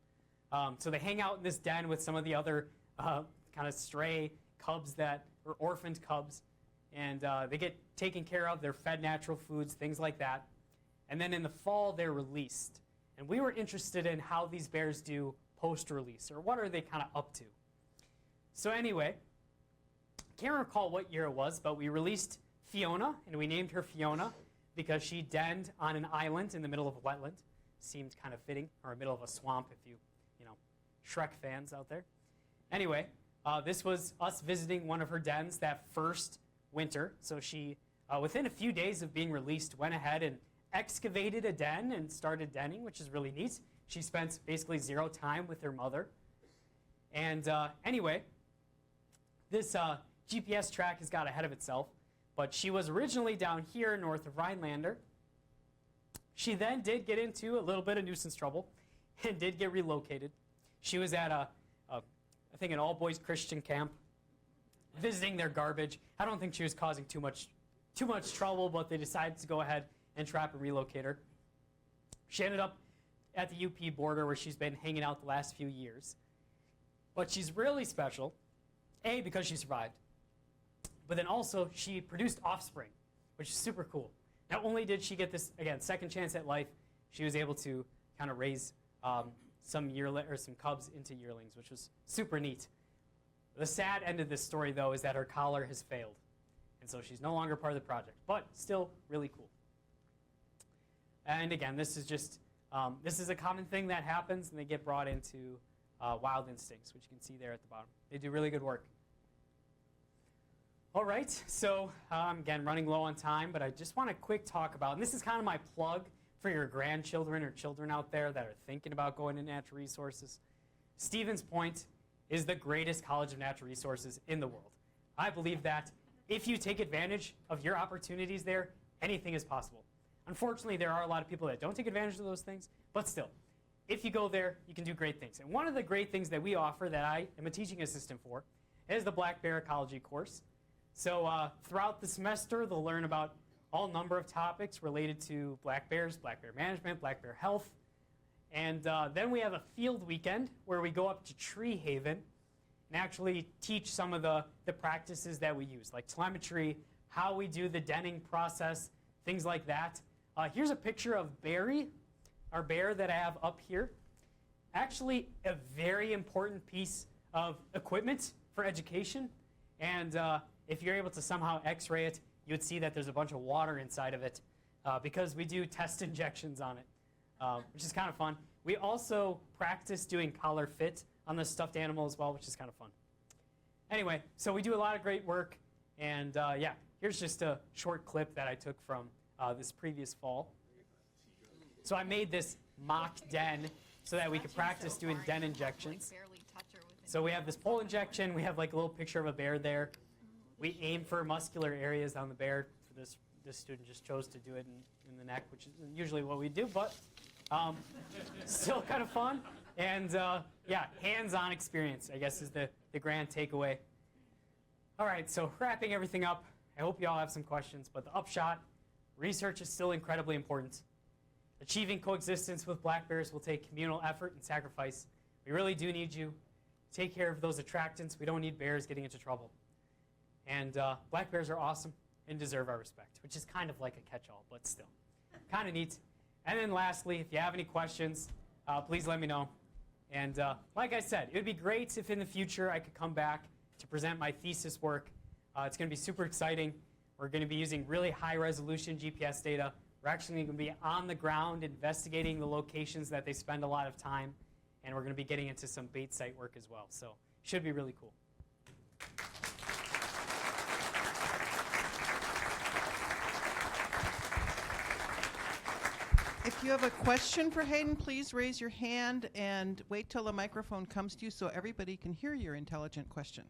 So they hang out in this den with some of the other kind of stray cubs or orphaned cubs. And they get taken care of. They're fed natural foods, things like that. And then in the fall, they're released. And we were interested in how these bears do post-release, or what are they kind of up to. So anyway, can't recall what year it was, but we released Fiona, and we named her Fiona because she denned on an island in the middle of a wetland. Seemed kind of fitting, or in the middle of a swamp if you Shrek fans out there. Anyway, this was us visiting one of her dens that first winter. So she, within a few days of being released, went ahead and excavated a den and started denning, which is really neat. She spent basically 0 time with her mother. And anyway, this GPS track has got ahead of itself, but she was originally down here north of Rhinelander. She then did get into a little bit of nuisance trouble and did get relocated. She was at I think, an all-boys Christian camp, visiting their garbage. I don't think she was causing too much trouble, but they decided to go ahead and trap and relocate her. She ended up at the UP border where she's been hanging out the last few years. But she's really special, A, because she survived, but then also she produced offspring, which is super cool. Not only did she get this, again, second chance at life, she was able to kind of raise some cubs into yearlings, which was super neat. The sad end of this story, though, is that her collar has failed. And so she's no longer part of the project, but still really cool. And again, this is a common thing that happens, and they get brought into Wild Instincts, which you can see there at the bottom. They do really good work. All right, so again, running low on time, but I just want to quick talk about, and this is kind of my plug for your grandchildren or children out there that are thinking about going to natural resources. Stevens Point is the greatest college of natural resources in the world. I believe that if you take advantage of your opportunities there, anything is possible. Unfortunately, there are a lot of people that don't take advantage of those things, but still, if you go there, you can do great things. And one of the great things that we offer that I am a teaching assistant for is the black bear ecology course. So throughout the semester, they'll learn about all number of topics related to black bears, black bear management, black bear health. And then we have a field weekend where we go up to Tree Haven and actually teach some of the practices that we use, like telemetry, how we do the denning process, things like that. Here's a picture of Barry, our bear that I have up here. Actually, a very important piece of equipment for education. And if you're able to somehow x-ray it, you would see that there's a bunch of water inside of it because we do test injections on it, which is kind of fun. We also practice doing collar fit on the stuffed animal as well, which is kind of fun. Anyway, so we do a lot of great work. And yeah, here's just a short clip that I took from this previous fall. So I made this mock den so that we could practice doing den injections. So we have this pole injection. We have like a little picture of a bear there. We aim for muscular areas on the bear. For this student just chose to do it in the neck, which is usually what we do, but still kind of fun. And yeah, hands-on experience, I guess, is the grand takeaway. All right, so wrapping everything up, I hope you all have some questions, but the upshot, research is still incredibly important. Achieving coexistence with black bears will take communal effort and sacrifice. We really do need you. Take care of those attractants. We don't need bears getting into trouble. And black bears are awesome and deserve our respect, which is kind of like a catch-all, but still kind of neat. And then lastly, if you have any questions, please let me know. And like I said, it would be great if in the future I could come back to present my thesis work. It's going to be super exciting. We're going to be using really high-resolution GPS data. We're actually going to be on the ground investigating the locations that they spend a lot of time, and we're going to be getting into some bait site work as well. So it should be really cool. If you have a question for Hayden, please raise your hand and wait till the microphone comes to you so everybody can hear your intelligent question.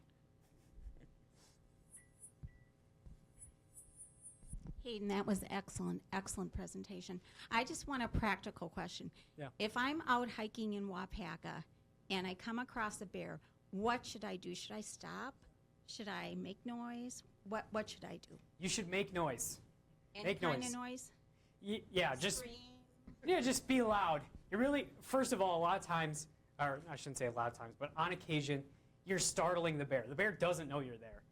Hayden, that was excellent presentation. I just want a practical question. Yeah. If I'm out hiking in Wapaka and I come across a bear, what should I do? Should I stop? Should I make noise? What should I do? You should make noise. Any Make kind noise. of noise? Yeah, just Scream? just be loud. You really, first of all, a lot of times, or I shouldn't say a lot of times, but on occasion, you're startling the bear. The bear doesn't know you're there.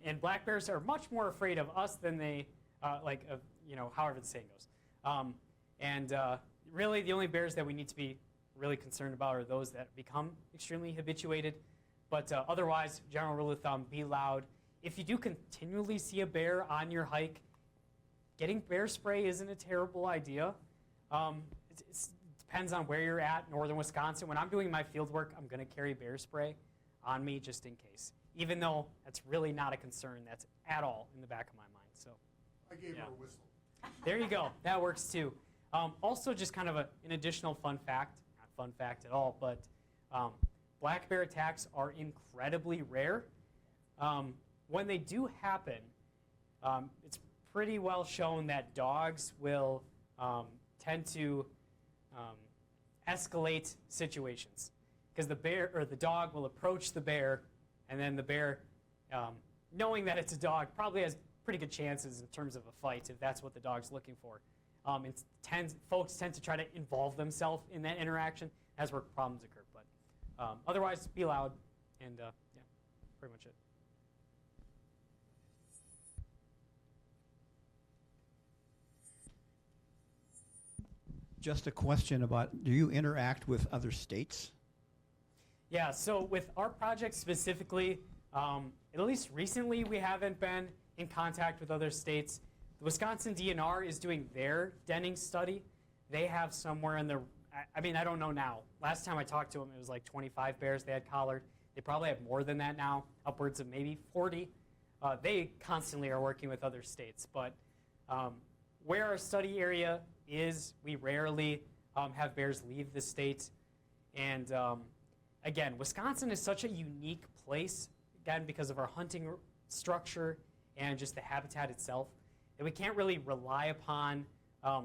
And black bears are much more afraid of us than they, however the saying goes. Really, the only bears that we need to be really concerned about are those that become extremely habituated. But otherwise, general rule of thumb, be loud. If you do continually see a bear on your hike, getting bear spray isn't a terrible idea. It depends on where you're at. Northern Wisconsin, when I'm doing my field work, I'm going to carry bear spray on me just in case, even though that's really not a concern. That's at all in the back of my mind. So I gave her a whistle. there you go. That works too. Also, just kind of an additional fun fact, not fun fact at all, but black bear attacks are incredibly rare. When they do happen, it's pretty well shown that dogs will tend to escalate situations. because the bear or the dog will approach the bear, and then the bear, knowing that it's a dog, probably has pretty good chances in terms of a fight if that's what the dog's looking for. Folks tend to try to involve themselves in that interaction. That's where problems occur. But otherwise, be loud, and yeah, pretty much it. Just a question about, do you interact with other states? Yeah, so with our project specifically, at least recently, we haven't been in contact with other states. The Wisconsin DNR is doing their denning study. They have somewhere in the, I mean, I don't know now. Last time I talked to them, it was like 25 bears they had collared. They probably have more than that now, upwards of maybe 40. They constantly are working with other states, but where our study area is, we rarely have bears leave the state. And again, Wisconsin is such a unique place, again, because of our hunting structure and just the habitat itself, that we can't really rely upon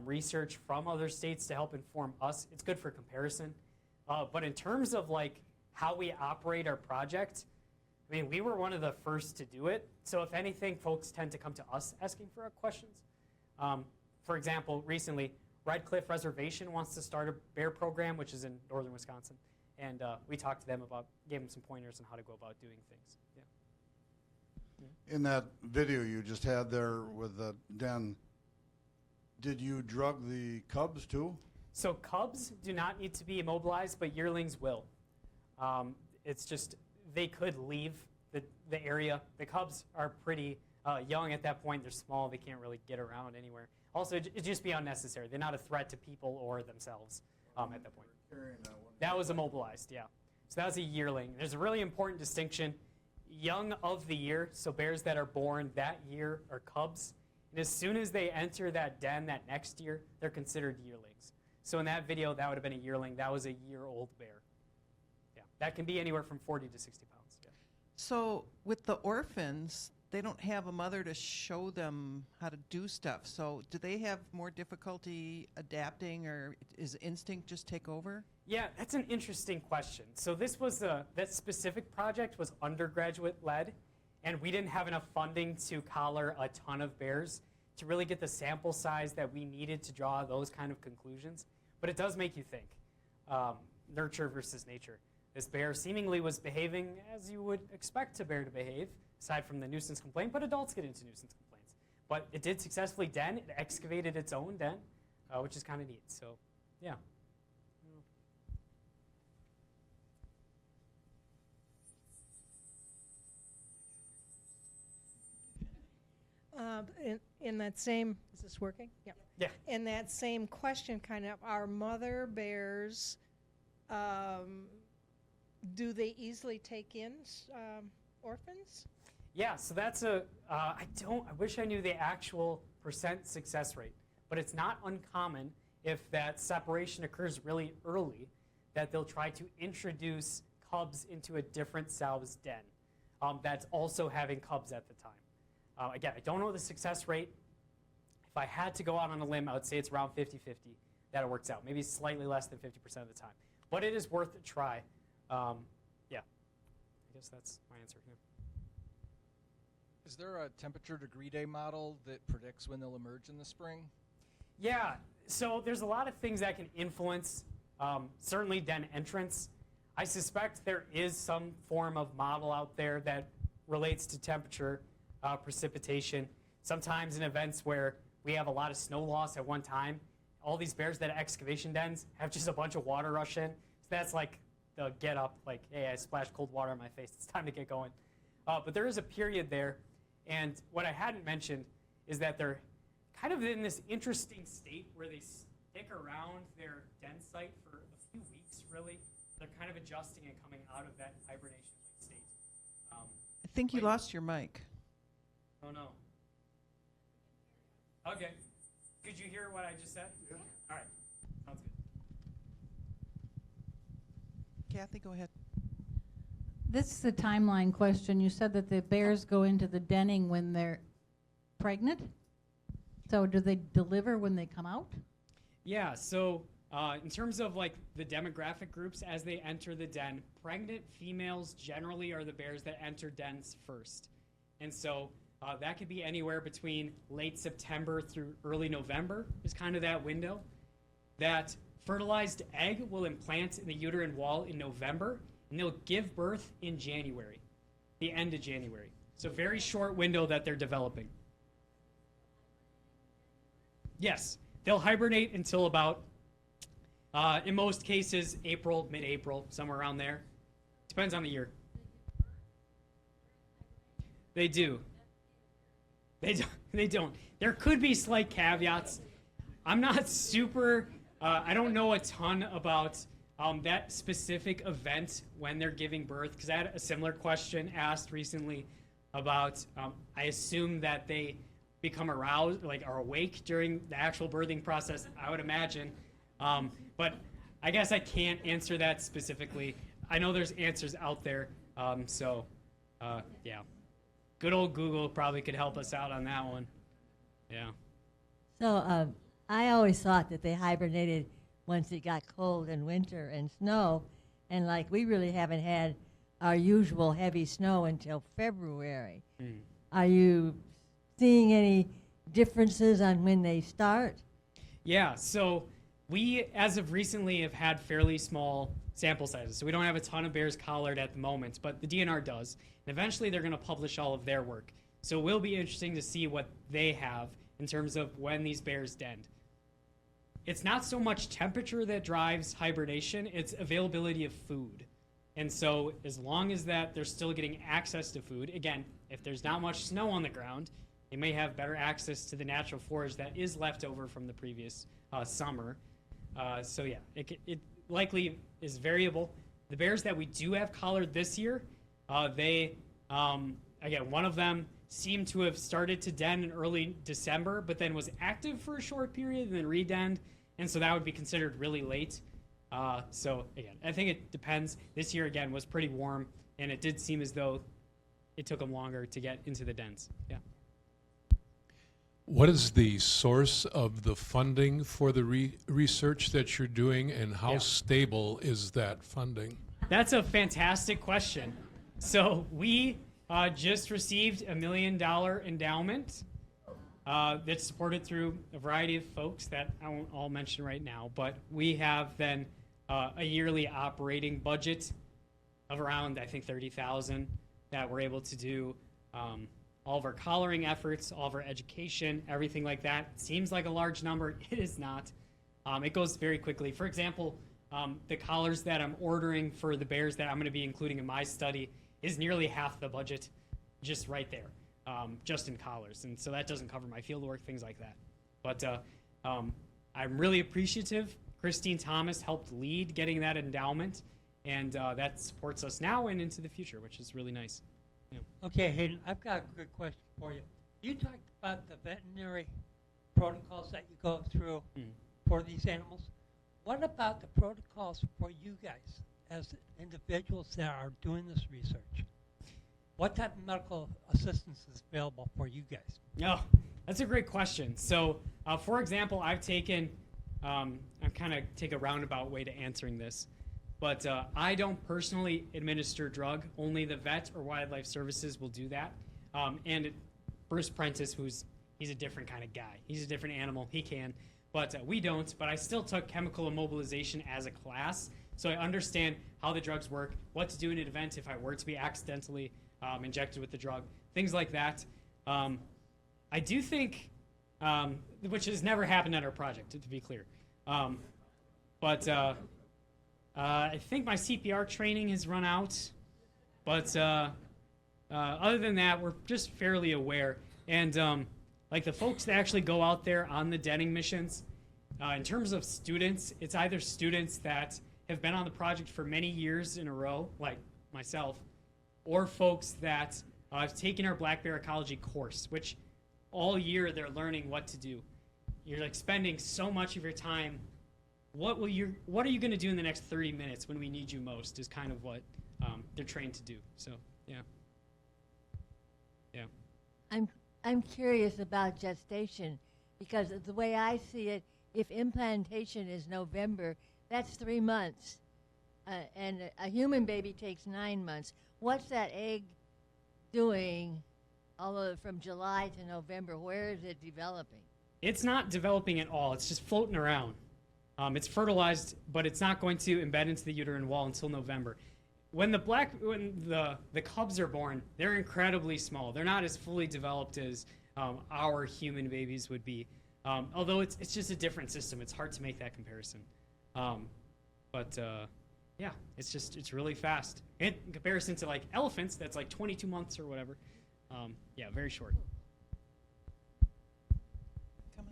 research from other states to help inform us. It's good for comparison. But in terms of like how we operate our project, I mean, we were one of the first to do it. So if anything, folks tend to come to us asking for our questions. For example, recently, Red Cliff Reservation wants to start a bear program, which is in northern Wisconsin. And we talked to them about, gave them some pointers on how to go about doing things. Yeah. In that video you just had there with the den, did you drug the cubs too? So cubs do not need to be immobilized, but yearlings will. It's just they could leave the area. The cubs are pretty young at that point. They're small. They can't really get around anywhere. Also, it'd just be unnecessary. They're not a threat to people or themselves at that point. That was immobilized, yeah. So that was a yearling. There's a really important distinction. Young of the year, so bears that are born that year are cubs. And as soon as they enter that den that next year, they're considered yearlings. So in that video, that would have been a yearling. That was a year-old bear. Yeah, that can be anywhere from 40 to 60 pounds. Yeah. So with the orphans, they don't have a mother to show them how to do stuff. So do they have more difficulty adapting, or is instinct just take over? Yeah, that's an interesting question. So this was that specific project was undergraduate led, and we didn't have enough funding to collar a ton of bears to really get the sample size that we needed to draw those kind of conclusions. But it does make you think, nurture versus nature. This bear seemingly was behaving as you would expect a bear to behave, aside from the nuisance complaint, but adults get into nuisance complaints. But it did successfully den. It excavated its own den, which is kind of neat. So, yeah. In that same, is this working? Yeah. Yeah. In that same question, kind of, are mother bears, do they easily take in orphans? Yeah, so that's I wish I knew the actual percent success rate, but it's not uncommon if that separation occurs really early that they'll try to introduce cubs into a different sow's den that's also having cubs at the time. Again, I don't know the success rate. If I had to go out on a limb, I would say it's around 50-50 that it works out, maybe slightly less than 50% of the time. But it is worth a try. Yeah, I guess that's my answer here. Is there a temperature degree day model that predicts when they'll emerge in the spring? Yeah, so there's a lot of things that can influence, certainly den entrance. I suspect there is some form of model out there that relates to temperature, precipitation. Sometimes in events where we have a lot of snow loss at one time, all these bears that have excavation dens have just a bunch of water rush in. So that's like the get up, like, hey, I splashed cold water on my face. It's time to get going. But there is a period there. And what I hadn't mentioned is that they're kind of in this interesting state where they stick around their den site for a few weeks, really. They're kind of adjusting and coming out of that hibernation state. I think you lost your mic. Oh, no. Okay. Could you hear what I just said? Yeah. All right. Sounds good. Kathy, go ahead. This is a timeline question. You said that the bears go into the denning when they're pregnant. So do they deliver when they come out? Yeah, so in terms of like the demographic groups as they enter the den, pregnant females generally are the bears that enter dens first. And so that could be anywhere between late September through early November is kind of that window. That fertilized egg will implant in the uterine wall in November, and they'll give birth in January, the end of January. So very short window that they're developing. Yes, they'll hibernate until about, in most cases, April, mid-April, somewhere around there. Depends on the year. They do. They don't. There could be slight caveats. I'm not super, I don't know a ton about that specific event when they're giving birth, because I had a similar question asked recently about, I assume that they become aroused, like are awake during the actual birthing process, I would imagine. But I guess I can't answer that specifically. I know there's answers out there, yeah. Good old Google probably could help us out on that one. Yeah. So I always thought that they hibernated once it got cold in winter and snow, and like we really haven't had our usual heavy snow until February. Are you seeing any differences on when they start? Yeah, so we, as of recently, have had fairly small sample sizes. So we don't have a ton of bears collared at the moment, but the DNR does. And eventually they're going to publish all of their work. So it will be interesting to see what they have in terms of when these bears denned. It's not so much temperature that drives hibernation, it's availability of food. And so as long as that they're still getting access to food, again, if there's not much snow on the ground, they may have better access to the natural forage that is left over from the previous summer. So yeah, it likely is variable. The bears that we do have collared this year, again, one of them seemed to have started to den in early December, but then was active for a short period and then redenned, and so that would be considered really late. So again, I think it depends. This year, again, was pretty warm, and it did seem as though it took them longer to get into the dens. Yeah. What is the source of the funding for the research that you're doing, and how stable is that funding? That's a fantastic question. So we just received $1 million endowment that's supported through a variety of folks that I won't all mention right now, but we have then a yearly operating budget of around, I think, $30,000 that we're able to do all of our collaring efforts, all of our education, everything like that. It seems like a large number. It is not. It goes very quickly. For example, the collars that I'm ordering for the bears that I'm going to be including in my study is nearly half the budget just right there, just in collars. And so that doesn't cover my field work, things like that. But I'm really appreciative. Christine Thomas helped lead getting that endowment, and that supports us now and into the future, which is really nice. Yeah. Okay, Hayden, I've got a good question for you. You talked about the veterinary protocols that you go through for these animals. What about the protocols for you guys as individuals that are doing this research? What type of medical assistance is available for you guys? Oh, that's a great question. So, for example, I've taken, I'm kind of take a roundabout way to answering this, but I don't personally administer drug. Only the vet or wildlife services will do that. And Bruce Prentice, he's a different kind of guy. He's a different animal. He can, but we don't. But I still took chemical immobilization as a class, so I understand how the drugs work, what to do in an event if I were to be accidentally injected with the drug, things like that. I do think, which has never happened at our project, to be clear, but I think my CPR training has run out, but other than that, we're just fairly aware. And like the folks that actually go out there on the denning missions, in terms of students, it's either students that have been on the project for many years in a row, like myself, or folks that have taken our black bear ecology course, which all year they're learning what to do. You're like spending so much of your time. What are you going to do in the next 30 minutes when we need you most is kind of what they're trained to do. So, yeah. I'm curious about gestation, because the way I see it if implantation is November, that's 3 months. And a human baby takes 9 months. What's that egg doing although from July to November? Where is it developing? It's not developing at all. It's just floating around. It's fertilized, but it's not going to embed into the uterine wall until November. When the cubs are born, they're incredibly small. They're not as fully developed as our human babies would be. Although it's just a different system. It's hard to make that comparison. Yeah, it's really fast. In comparison to like elephants, that's like 22 months or whatever. Yeah, very short. Come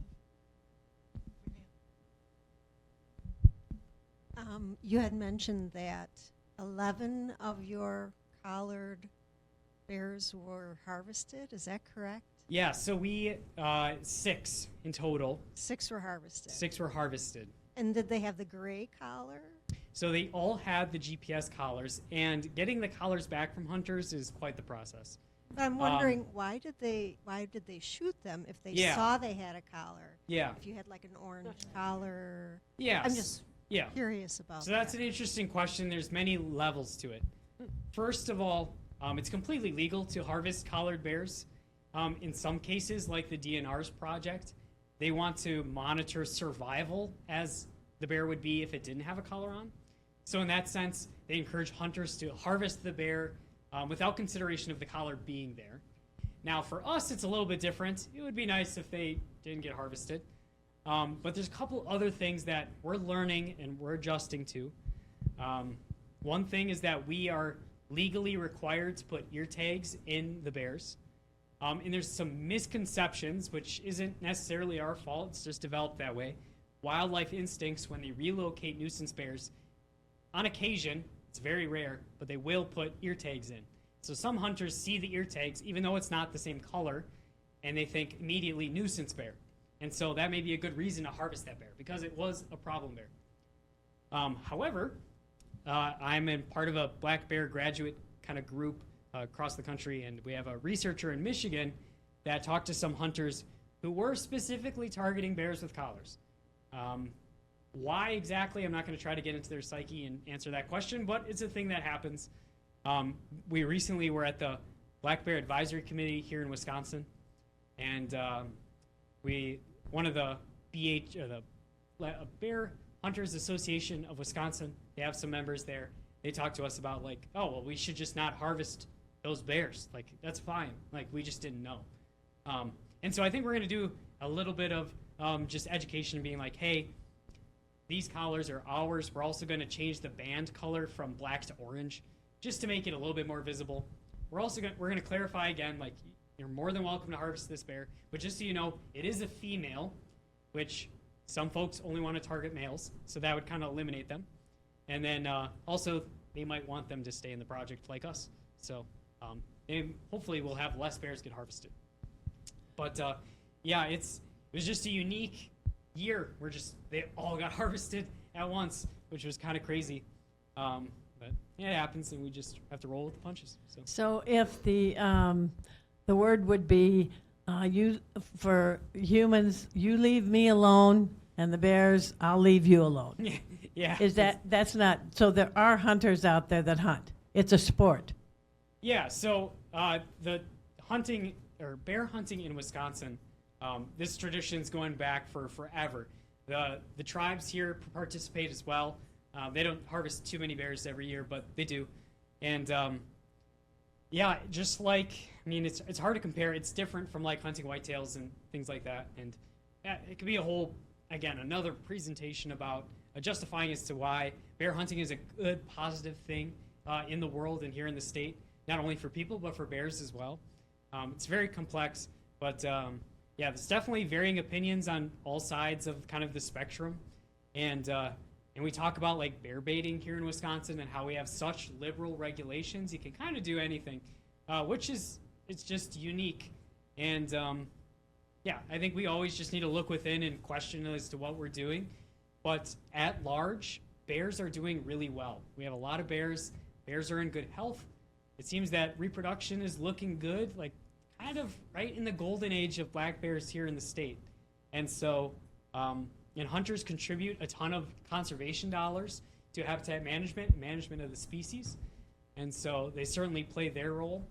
on. You had mentioned that 11 of your collared bears were harvested. Is that correct? Yeah, so we 6 in total. 6 were harvested. 6 were harvested. And did they have the gray collar? So they all had the GPS collars, and getting the collars back from hunters is quite the process. I'm wondering why did they shoot them if they saw they had a collar? Yeah. If you had like an orange collar. Yes. I'm just curious about So that's an interesting question. There's many levels to it. First of all, it's completely legal to harvest collared bears. In some cases, like the DNR's project, they want to monitor survival as the bear would be if it didn't have a collar on. So in that sense, they encourage hunters to harvest the bear without consideration of the collar being there. Now for us, it's a little bit different. It would be nice if they didn't get harvested. But there's a couple other things that we're learning and we're adjusting to. One thing is that we are legally required to put ear tags in the bears. And there's some misconceptions, which isn't necessarily our fault. It's just developed that way. Wildlife instincts, when they relocate nuisance bears, on occasion, it's very rare, but they will put ear tags in. So some hunters see the ear tags, even though it's not the same color, and they think immediately nuisance bear. And so that may be a good reason to harvest that bear, because it was a problem bear. However, I'm in part of a black bear graduate kind of group across the country, and we have a researcher in Michigan that talked to some hunters who were specifically targeting bears with collars. Why exactly? I'm not going to try to get into their psyche and answer that question, but it's a thing that happens. We recently were at the Black Bear Advisory Committee here in Wisconsin, and one of the Bear Hunters Association of Wisconsin, they have some members there. They talked to us about like, oh, well, we should just not harvest those bears. Like, that's fine. Like, we just didn't know. And so I think we're going to do a little bit of just education and being like, hey, these collars are ours. We're also going to change the band color from black to orange just to make it a little bit more visible. We're going to clarify again, like, you're more than welcome to harvest this bear, but just so you know, it is a female, which some folks only want to target males, so that would kind of eliminate them. And then also, they might want them to stay in the project like us. So hopefully we'll have less bears get harvested. But yeah, it was just a unique year where they all got harvested at once, which was kind of crazy. But yeah, it happens, and we just have to roll with the punches. So if the word would be, for humans, you leave me alone, and the bears, I'll leave you alone. Yeah. That's not, so there are hunters out there that hunt. It's a sport. Yeah, so the hunting, or bear hunting in Wisconsin, this tradition's going back for forever. The tribes here participate as well. They don't harvest too many bears every year, but they do. And yeah, just like, I mean, it's hard to compare. It's different from like hunting whitetails and things like that. And it could be a whole, again, another presentation about justifying as to why bear hunting is a good, positive thing in the world and here in the state, not only for people, but for bears as well. It's very complex, but yeah, there's definitely varying opinions on all sides of kind of the spectrum. And we talk about like bear baiting here in Wisconsin and how we have such liberal regulations. You can kind of do anything, it's just unique. And yeah, I think we always just need to look within and question as to what we're doing. But at large, bears are doing really well. We have a lot of bears. Bears are in good health. It seems that reproduction is looking good, like kind of right in the golden age of black bears here in the state. And so, And hunters contribute a ton of conservation dollars to habitat management of the species. And so they certainly play their role.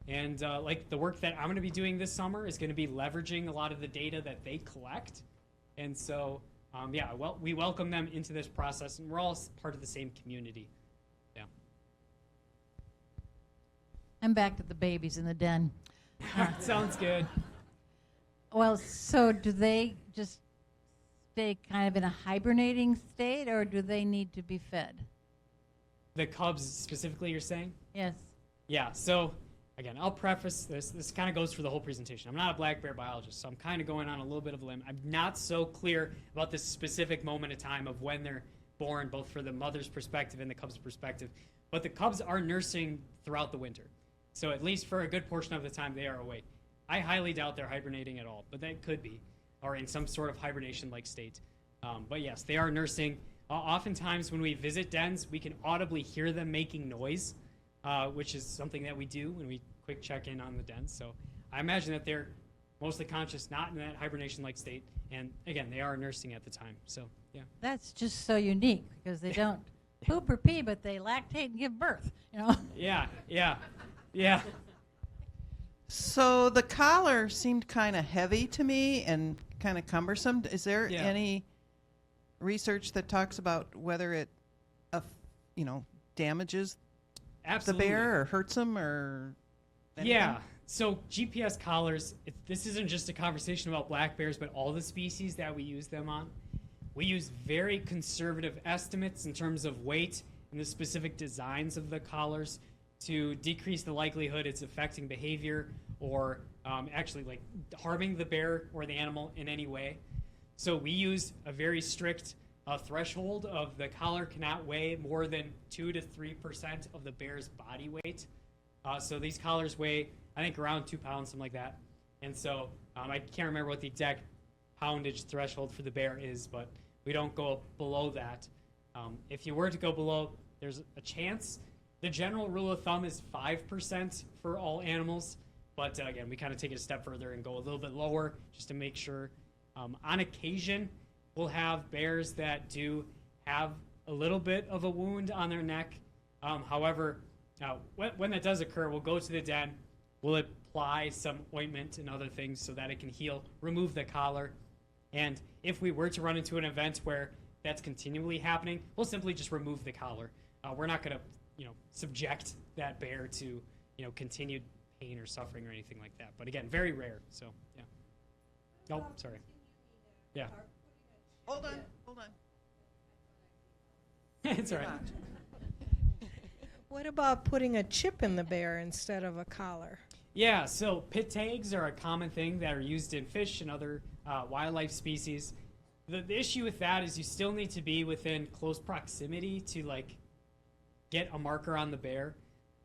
And like the work that I'm going to be doing this summer is going to be leveraging a lot of the data that they collect. And so, yeah, well, we welcome them into this process, and we're all part of the same community. Yeah. I'm back to the babies in the den. Sounds good. Well, so do they just stay kind of in a hibernating state, or do they need to be fed? The cubs specifically, you're saying? Yes. Yeah, so again, I'll preface this. This kind of goes through the whole presentation. I'm not a black bear biologist, so I'm kind of going on a little bit of a limb. I'm not so clear about this specific moment in time of when they're born, both for the mother's perspective and the cub's perspective. But the cubs are nursing throughout the winter. So at least for a good portion of the time, they are awake. I highly doubt they're hibernating at all, but they could be, or in some sort of hibernation-like state. But yes, they are nursing. Oftentimes when we visit dens, we can audibly hear them making noise, which is something that we do when we quick check in on the dens. So I imagine that they're mostly conscious, not in that hibernation-like state. And again, they are nursing at the time. So yeah. That's just so unique because they don't poop or pee, but they lactate and give birth, you know? Yeah, yeah, yeah. So the collar seemed kind of heavy to me and kind of cumbersome. Is there Yeah. any research that talks about whether it, damages Absolutely. the bear or hurts him or anything? Yeah. So GPS collars, this isn't just a conversation about black bears, but all the species that we use them on. We use very conservative estimates in terms of weight and the specific designs of the collars to decrease the likelihood it's affecting behavior or actually like harming the bear or the animal in any way. So we use a very strict threshold of the collar cannot weigh more than 2 to 3% of the bear's body weight. So these collars weigh, I think, around 2 pounds, something like that. And so I can't remember what the exact poundage threshold for the bear is, but we don't go below that. If you were to go below, there's a chance. The general rule of thumb is 5% for all animals. But again, we kind of take it a step further and go a little bit lower just to make sure. On occasion, we'll have bears that do have a little bit of a wound on their neck. However, when that does occur, we'll go to the den, we'll apply some ointment and other things so that it can heal, remove the collar. And if we were to run into an event where that's continually happening, we'll simply just remove the collar. We're not going to, subject that bear to, continued pain or suffering or anything like that. But again, very rare. So, yeah. Oh, sorry. Yeah. Hold on. It's all right. What about putting a chip in the bear instead of a collar? Yeah, so pit tags are a common thing that are used in fish and other wildlife species. The issue with that is you still need to be within close proximity to get a marker on the bear.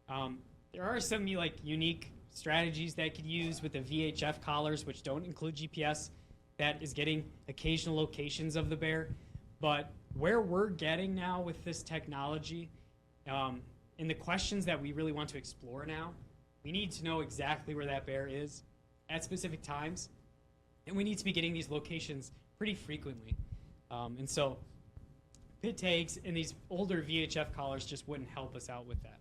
There are some unique strategies that you could use with the VHF collars, which don't include GPS, that is getting occasional locations of the bear. But where we're getting now with this technology, in the questions that we really want to explore now, we need to know exactly where that bear is at specific times, and we need to be getting these locations pretty frequently. And so pit tags and these older VHF collars just wouldn't help us out with that.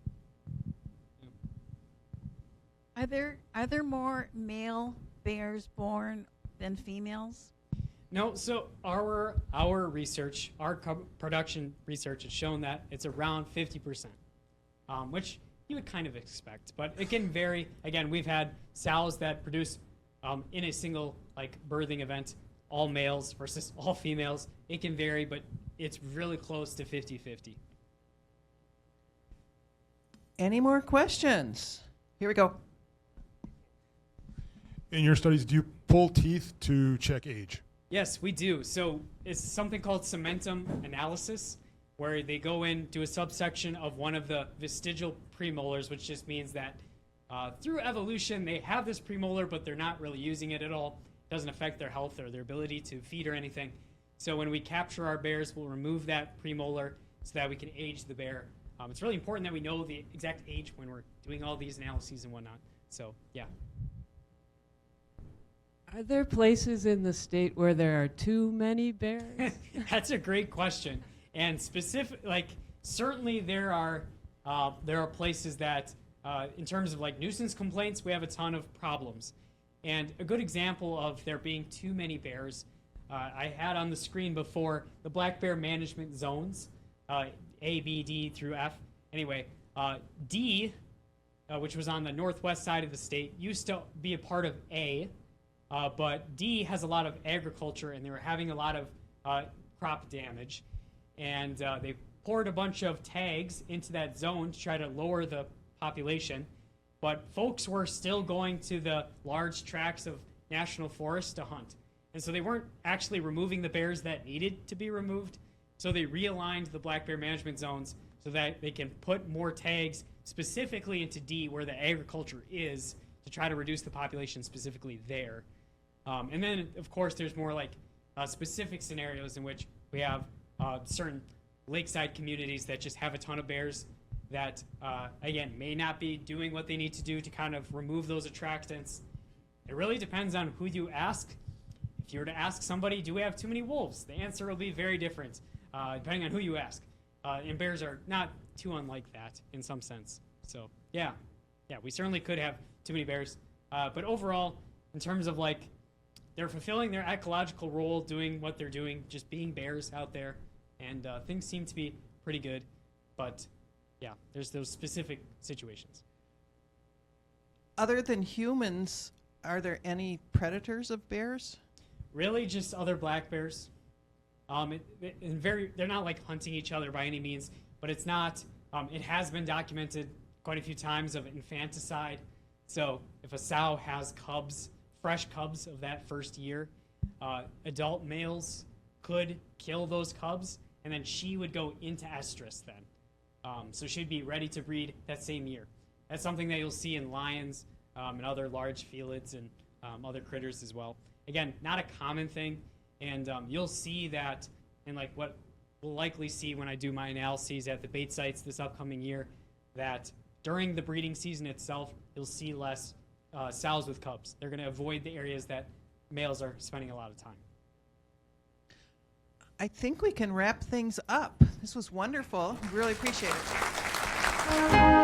Are there more male bears born than females? No, so our research, our production research has shown that it's around 50%, which you would kind of expect, but it can vary. Again, we've had sows that produce in a single birthing event, all males versus all females. It can vary, but it's really close to 50-50. Any more questions? Here we go. In your studies, do you pull teeth to check age? Yes, we do. So it's something called cementum analysis, where they go in, do a subsection of one of the vestigial premolars, which just means that through evolution, they have this premolar, but they're not really using it at all. It doesn't affect their health or their ability to feed or anything. So when we capture our bears, we'll remove that premolar so that we can age the bear. It's really important that we know the exact age when we're doing all these analyses and whatnot. So, yeah. Are there places in the state where there are too many bears? That's a great question. And certainly there are places that, in terms of like nuisance complaints, we have a ton of problems. And a good example of there being too many bears, I had on the screen before the black bear management zones, A, B, D through F. Anyway, D, which was on the northwest side of the state, used to be a part of A, but D has a lot of agriculture, and they were having a lot of crop damage. And they poured a bunch of tags into that zone to try to lower the population. But folks were still going to the large tracts of national forest to hunt. And so they weren't actually removing the bears that needed to be removed. So they realigned the black bear management zones so that they can put more tags specifically into D where the agriculture is to try to reduce the population specifically there. And then, of course, there's more like specific scenarios in which we have certain lakeside communities that just have a ton of bears that, again, may not be doing what they need to do to kind of remove those attractants. It really depends on who you ask. If you were to ask somebody, do we have too many wolves? The answer will be very different, depending on who you ask. And bears are not too unlike that in some sense. So, yeah, we certainly could have too many bears. But overall, in terms of like, they're fulfilling their ecological role, doing what they're doing, just being bears out there, and things seem to be pretty good. But yeah, there's those specific situations. Other than humans, are there any predators of bears? Really, just other black bears. They're not like hunting each other by any means, but it's not. It has been documented quite a few times of infanticide. So if a sow has cubs, fresh cubs of that first year, adult males could kill those cubs, and then she would go into estrus then. So she'd be ready to breed that same year. That's something that you'll see in lions and other large felids and other critters as well. Again, not a common thing, and you'll see that in like what we'll likely see when I do my analyses at the bait sites this upcoming year, that during the breeding season itself, you'll see less sows with cubs. They're going to avoid the areas that males are spending a lot of time. I think we can wrap things up. This was wonderful. Really appreciate it.